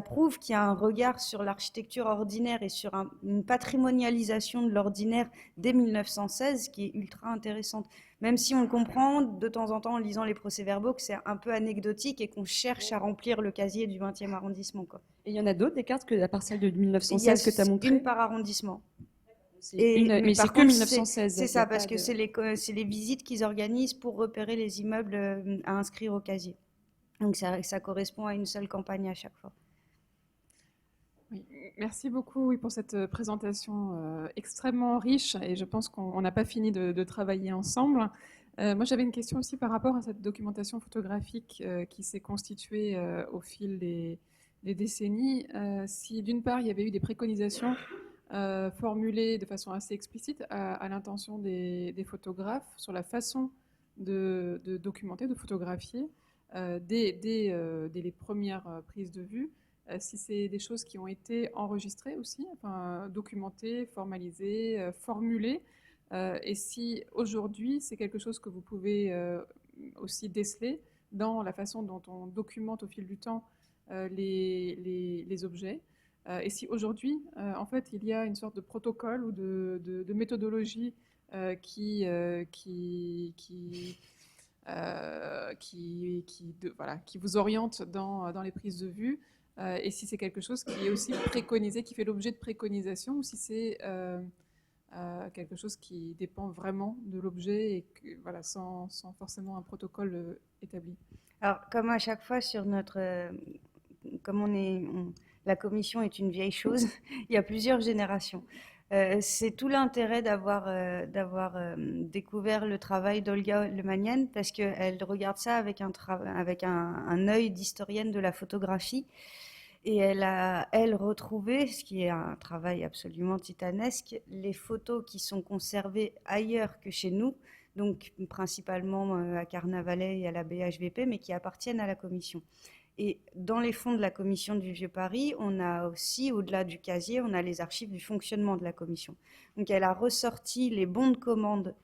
S2: prouve qu'il y a un regard sur l'architecture ordinaire et sur une patrimonialisation de l'ordinaire dès 1916 qui est ultra intéressante. Même si on comprend de temps en temps en lisant les procès-verbaux que c'est un peu anecdotique et qu'on cherche à remplir le casier du 20e arrondissement, quoi.
S1: Et il y en a d'autres, des cartes, que la parcelle de 1916 que tu as montrée?
S2: Une par arrondissement.
S1: Mais c'est que 1916.
S2: C'est ça, parce que c'est les visites qu'ils organisent pour repérer les immeubles à inscrire au casier. Donc ça correspond à une seule campagne à chaque fois.
S8: Oui, merci beaucoup pour cette présentation extrêmement riche, et je pense qu'on n'a pas fini de travailler ensemble. Moi, j'avais une question aussi par rapport à cette documentation photographique qui s'est constituée au fil des décennies. Si d'une part, il y avait eu des préconisations formulées de façon assez explicite à l'intention des photographes sur la façon de documenter, de photographier dès les premières prises de vue, si c'est des choses qui ont été enregistrées aussi, enfin, documentées, formalisées, formulées, et si aujourd'hui c'est quelque chose que vous pouvez aussi déceler dans la façon dont on documente au fil du temps les objets, et si aujourd'hui en fait il y a une sorte de protocole ou de méthodologie qui vous oriente dans les prises de vue, et si c'est quelque chose qui est aussi préconisé, qui fait l'objet de préconisation, ou si c'est quelque chose qui dépend vraiment de l'objet et que, voilà, sans forcément un protocole établi.
S2: Alors, comme à chaque fois sur notre, comme la commission est une vieille chose, il y a plusieurs générations. C'est tout l'intérêt d'avoir découvert le travail d'Olga Lemanian parce qu'elle regarde ça avec un œil d'historienne de la photographie. Et elle a, elle, retrouvé, ce qui est un travail absolument titanesque, les photos qui sont conservées ailleurs que chez nous, donc principalement à Carnavalet et à la BHVP, mais qui appartiennent à la commission. Et dans les fonds de la commission du Vieux-Paris, on a aussi, au-delà du casier, on a les archives du fonctionnement de la commission. Donc elle a ressorti les bons de commande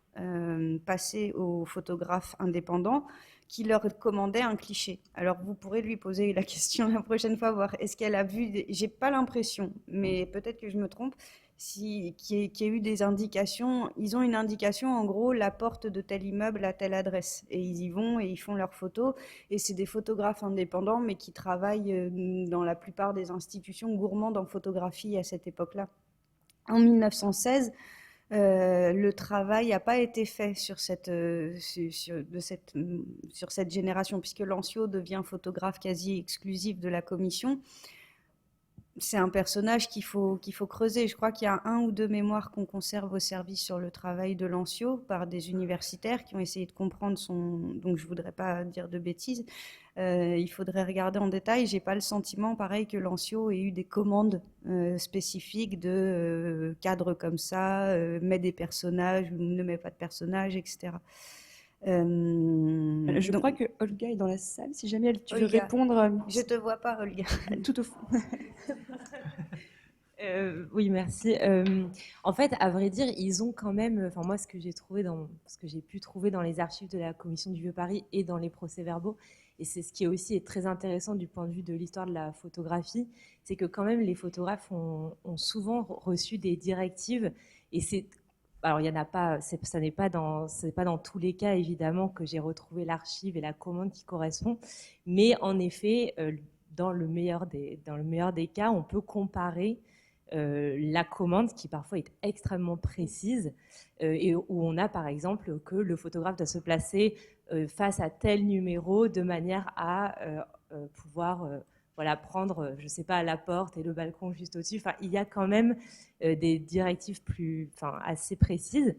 S2: passés aux photographes indépendants qui leur commandaient un cliché. Alors vous pourrez lui poser la question la prochaine fois, voir est-ce qu'elle a vu, j'ai pas l'impression, mais peut-être que je me trompe, qu'il y ait eu des indications. Ils ont une indication, en gros, la porte de tel immeuble à telle adresse. Et ils y vont et ils font leurs photos. Et c'est des photographes indépendants, mais qui travaillent dans la plupart des institutions gourmandes en photographie à cette époque-là. En 1916, le travail n'a pas été fait sur cette génération, puisque Lancio devient photographe quasi exclusif de la commission. C'est un personnage qu'il faut creuser. Je crois qu'il y a 1 ou 2 mémoires qu'on conserve au service sur le travail de Lancio par des universitaires qui ont essayé de comprendre donc je ne voudrais pas dire de bêtises. Il faudrait regarder en détail. Je n'ai pas le sentiment, pareil, que Lancio ait eu des commandes spécifiques de cadres comme ça, mets des personnages ou ne mets pas de personnages, etc.
S1: Je crois que Olga est dans la salle. Si jamais tu veux
S2: Olga,
S1: répondre.
S2: Je te vois pas, Olga.
S1: Tout au fond.
S9: Oui, merci. En fait, à vrai dire, ils ont quand même, enfin moi, ce que j'ai pu trouver dans les archives de la Commission du Vieux-Paris et dans les procès-verbaux, et c'est ce qui est aussi très intéressant du point de vue de l'histoire de la photographie, c'est que quand même les photographes ont souvent reçu des directives, et alors il y en a pas, c'est pas dans tous les cas évidemment que j'ai retrouvé l'archive et la commande qui correspond, mais en effet, dans le meilleur des cas, on peut comparer la commande qui parfois est extrêmement précise et où on a par exemple que le photographe doit se placer face à tel numéro de manière à pouvoir voilà, prendre, je sais pas, la porte et le balcon juste au-dessus. Enfin, il y a quand même des directives assez précises.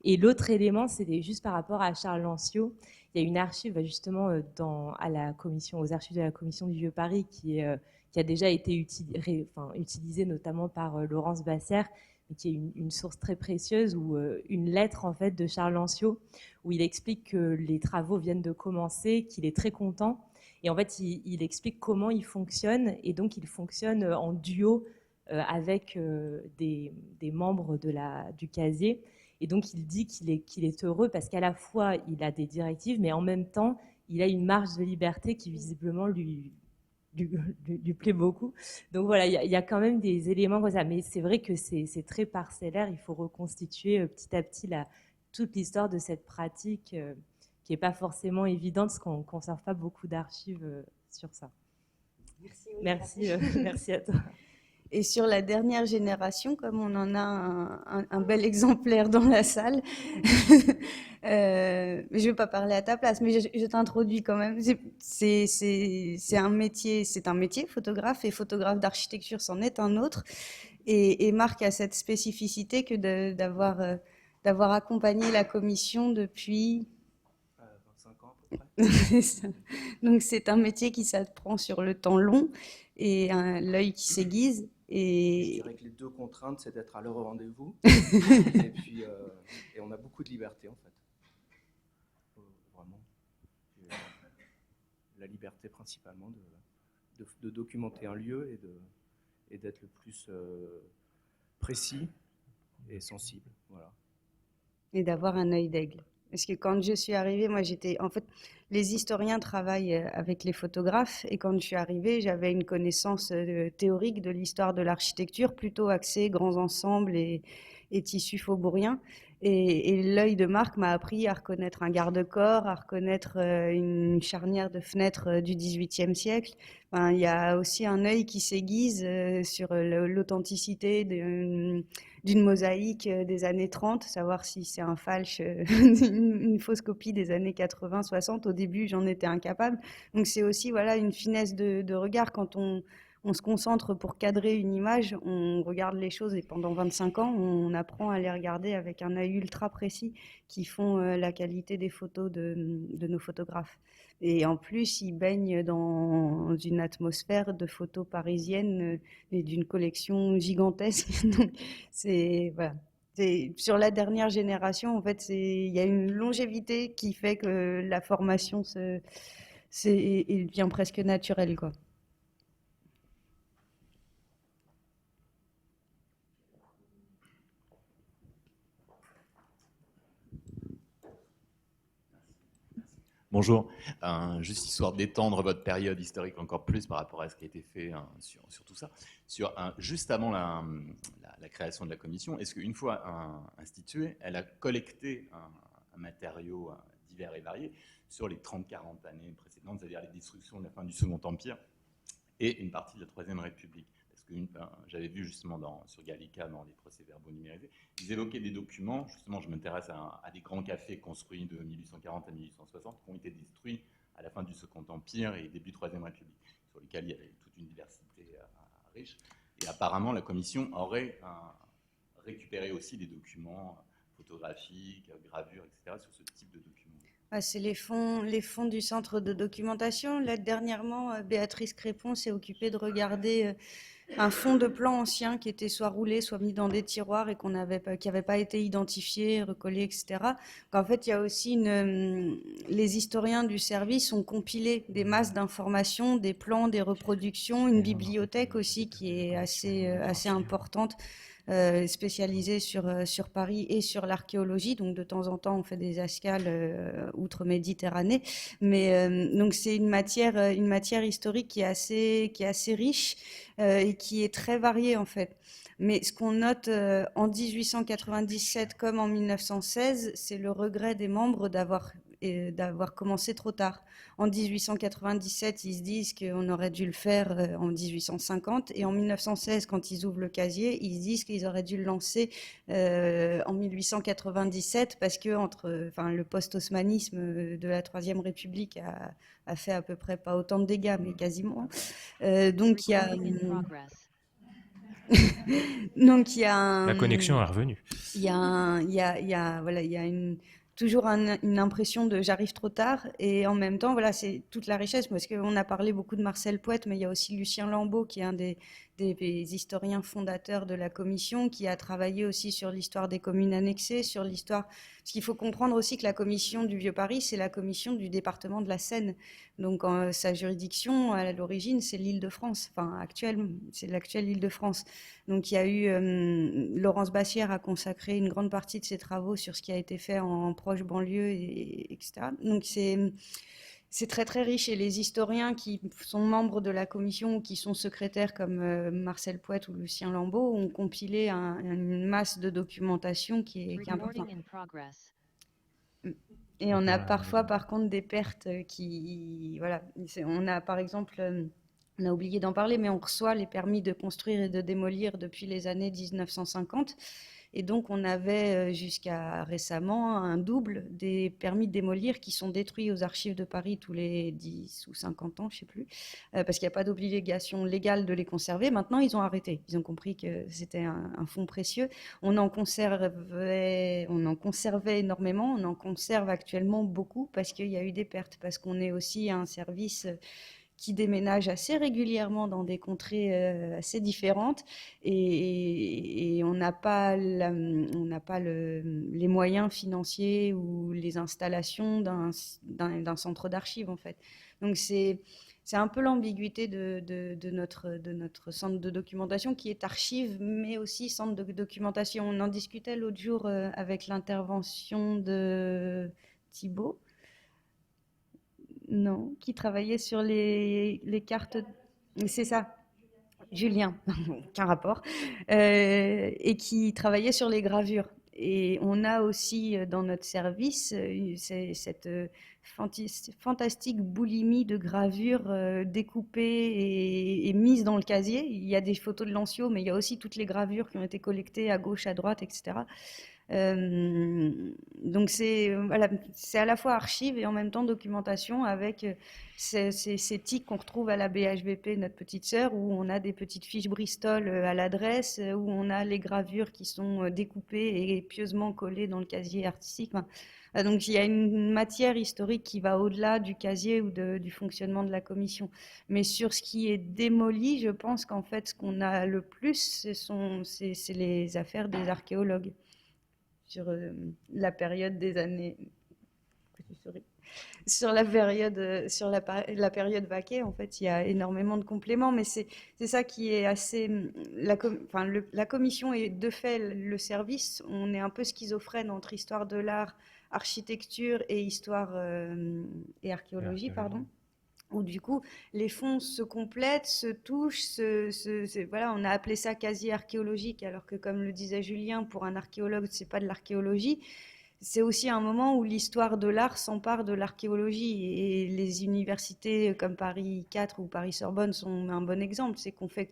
S9: Et l'autre élément, c'était juste par rapport à Charles Lancio. Il y a une archive justement aux archives de la Commission du Vieux-Paris qui a déjà été utilisée notamment par Laurence Bassière, qui est une source très précieuse, où une lettre en fait de Charles Lancio, où il explique que les travaux viennent de commencer, qu'il est très content. Et en fait, il explique comment il fonctionne, et donc il fonctionne en duo avec des membres du casier. Et donc il dit qu'il est heureux parce qu'à la fois il a des directives, mais en même temps il a une marge de liberté qui visiblement lui plaît beaucoup. Donc voilà, il y a quand même des éléments comme ça. Mais c'est vrai que c'est très parcellaire. Il faut reconstituer petit à petit toute l'histoire de cette pratique qui n'est pas forcément évidente parce qu'on ne conserve pas beaucoup d'archives sur ça. Merci à toi.
S2: Et sur la dernière génération, comme on en a un bel exemplaire dans la salle, je ne vais pas parler à ta place, mais je t'introduis quand même. C'est un métier, photographe, et photographe d'architecture, c'en est un autre. Et Marc a cette spécificité que d'avoir accompagné la commission depuis
S10: 25 ans à peu près.
S2: Donc c'est un métier qui s'apprend sur le temps long et l'œil qui s'aiguise.
S10: Je dirais que les 2 contraintes, c'est d'être à l'heure au rendez-vous et puis et on a beaucoup de liberté en fait. Vraiment. La liberté principalement de documenter un lieu et d'être le plus précis et sensible. Voilà.
S2: Et d'avoir un œil d'aigle. Parce que quand je suis arrivée, moi en fait, les historiens travaillent avec les photographes, et quand je suis arrivée, j'avais une connaissance théorique de l'histoire de l'architecture, plutôt axée grands ensembles et tissus faubouriens. Et l'œil de Marc m'a appris à reconnaître un garde-corps, à reconnaître une charnière de fenêtre du XVIIIe siècle. Enfin, il y a aussi un œil qui s'aiguise sur l'authenticité d'une mosaïque des années 30, savoir si c'est un falche, une fausse copie des années 80, 60. Au début, j'en étais incapable. Donc c'est aussi voilà, une finesse de regard quand on se concentre pour cadrer une image, on regarde les choses et pendant 25 ans, on apprend à les regarder avec un œil ultra précis qui font la qualité des photos de nos photographes. Et en plus, ils baignent dans une atmosphère de photos parisiennes et d'une collection gigantesque. Donc, voilà. Sur la dernière génération, en fait, il y a une longévité qui fait que la formation devient presque naturelle, quoi.
S11: Bonjour. Juste histoire d'étendre votre période historique encore plus par rapport à ce qui a été fait sur tout ça. Juste avant la création de la commission, est-ce qu'une fois instituée, elle a collecté un matériau divers et varié sur les 30-40 années précédentes, c'est-à-dire les destructions de la fin du Second Empire et une partie de la Troisième République? J'avais vu justement sur Gallica, dans les procès-verbaux numérisés, ils évoquaient des documents, justement je m'intéresse à des grands cafés construits de 1840 à 1860 qui ont été détruits à la fin du Second Empire et début de Troisième République, sur lesquels il y avait toute une diversité riche. Et apparemment la commission aurait récupéré aussi des documents photographiques, gravures, etc. sur ce type de documents.
S2: C'est les fonds du centre de documentation. Là, dernièrement, Béatrice Crépon s'est occupée de regarder un fond de plan ancien qui était soit roulé, soit mis dans des tiroirs et qui n'avait pas été identifié, recollé, etc. Donc, en fait, il y a aussi les historiens du service ont compilé des masses d'informations, des plans, des reproductions, une bibliothèque aussi qui est assez importante. Spécialisée sur Paris et sur l'archéologie. Donc, de temps en temps, on fait des escales outre-Méditerranée. Mais donc, c'est une matière historique qui est assez riche et qui est très variée, en fait. Mais ce qu'on note en 1897 comme en 1916, c'est le regret des membres d'avoir commencé trop tard. En 1897, ils se disent qu'on aurait dû le faire en 1850. Et en 1916, quand ils ouvrent le casier, ils se disent qu'ils auraient dû le lancer en 1897 parce que le post-haussmanisme de la Troisième République a fait à peu près pas autant de dégâts, mais quasiment. Donc il y a... Donc il y a
S3: La connexion est revenue.
S2: Il y a toujours une impression de j'arrive trop tard et en même temps voilà c'est toute la richesse parce qu'on a parlé beaucoup de Marcel Pouette mais il y a aussi Lucien Lambeau qui est un des historiens fondateurs de la commission qui a travaillé aussi sur l'histoire des communes annexées, sur l'histoire parce qu'il faut comprendre aussi que la commission du Vieux-Paris c'est la commission du département de la Seine donc sa juridiction à l'origine c'est l'Île-de-France, c'est l'actuelle Île-de-France. Donc il y a eu Laurence Bassière a consacré une grande partie de ses travaux sur ce qui a été fait en proche banlieue, etc. Donc c'est très très riche et les historiens qui sont membres de la commission ou qui sont secrétaires comme Marcel Pouette ou Lucien Lambeau ont compilé une masse de documentation qui est importante. Et on a parfois par contre des pertes on a par exemple... On a oublié d'en parler, mais on reçoit les permis de construire et de démolir depuis les années 1950. Et donc, on avait jusqu'à récemment un double des permis de démolir qui sont détruits aux archives de Paris tous les 10 ou 50 ans, je ne sais plus, parce qu'il n'y a pas d'obligation légale de les conserver. Maintenant, ils ont arrêté. Ils ont compris que c'était un fonds précieux. On en conservait énormément. On en conserve actuellement beaucoup parce qu'il y a eu des pertes, parce qu'on est aussi un service qui déménagent assez régulièrement dans des contrées assez différentes et on n'a pas les moyens financiers ou les installations d'un centre d'archives en fait. Donc c'est un peu l'ambiguïté de notre centre de documentation qui est archive mais aussi centre de documentation. On en discutait l'autre jour avec l'intervention de Thibault. Non, qui travaillait sur les cartes. C'est ça, Julien, aucun rapport. Et qui travaillait sur les gravures. Et on a aussi dans notre service cette fantastique boulimie de gravures découpées et mises dans le casier. Il y a des photos de Lancio, mais il y a aussi toutes les gravures qui ont été collectées à gauche, à droite, etc. Donc c'est à la fois archive et en même temps documentation avec ces tics qu'on retrouve à la BHVP, notre petite sœur, où on a des petites fiches Bristol à l'adresse, où on a les gravures qui sont découpées et pieusement collées dans le casier artistique. Donc il y a une matière historique qui va au-delà du casier ou du fonctionnement de la commission. Mais sur ce qui est démoli, je pense qu'en fait ce qu'on a le plus, c'est les affaires des archéologues. Sur la période des années... Sur la période Vaquet, en fait, il y a énormément de compléments, mais c'est ça qui est assez... La commission est de fait le service. On est un peu schizophrène entre histoire de l'art, architecture et histoire et archéologie, pardon. Où du coup, les fonds se complètent, se touchent, voilà, on a appelé ça casier archéologique, alors que comme le disait Julien, pour un archéologue, c'est pas de l'archéologie. C'est aussi un moment où l'histoire de l'art s'empare de l'archéologie, et les universités comme Paris 4 ou Paris Sorbonne sont un bon exemple. C'est qu'on fait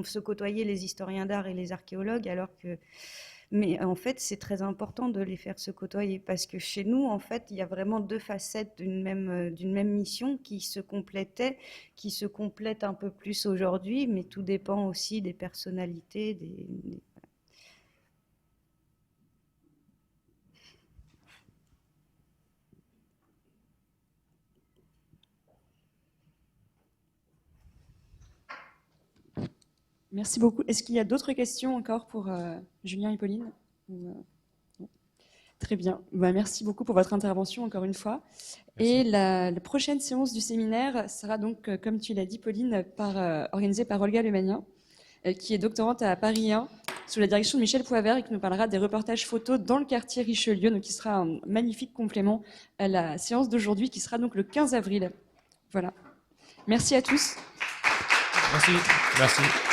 S2: se côtoyer les historiens d'art et les archéologues, alors que... Mais en fait, c'est très important de les faire se côtoyer, parce que chez nous, en fait, il y a vraiment deux facettes d'une même mission qui se complétaient, qui se complètent un peu plus aujourd'hui, mais tout dépend aussi des personnalités,
S1: Merci beaucoup. Est-ce qu'il y a d'autres questions encore pour Julien et Pauline? Non. Très bien. Merci beaucoup pour votre intervention encore une fois. Merci. Et la prochaine séance du séminaire sera donc, comme tu l'as dit Pauline, organisée par Olga Lemagnin, qui est doctorante à Paris 1, sous la direction de Michel Poivert, et qui nous parlera des reportages photos dans le quartier Richelieu, donc qui sera un magnifique complément à la séance d'aujourd'hui, qui sera donc le 15 avril. Voilà. Merci à tous.
S3: Merci. Merci.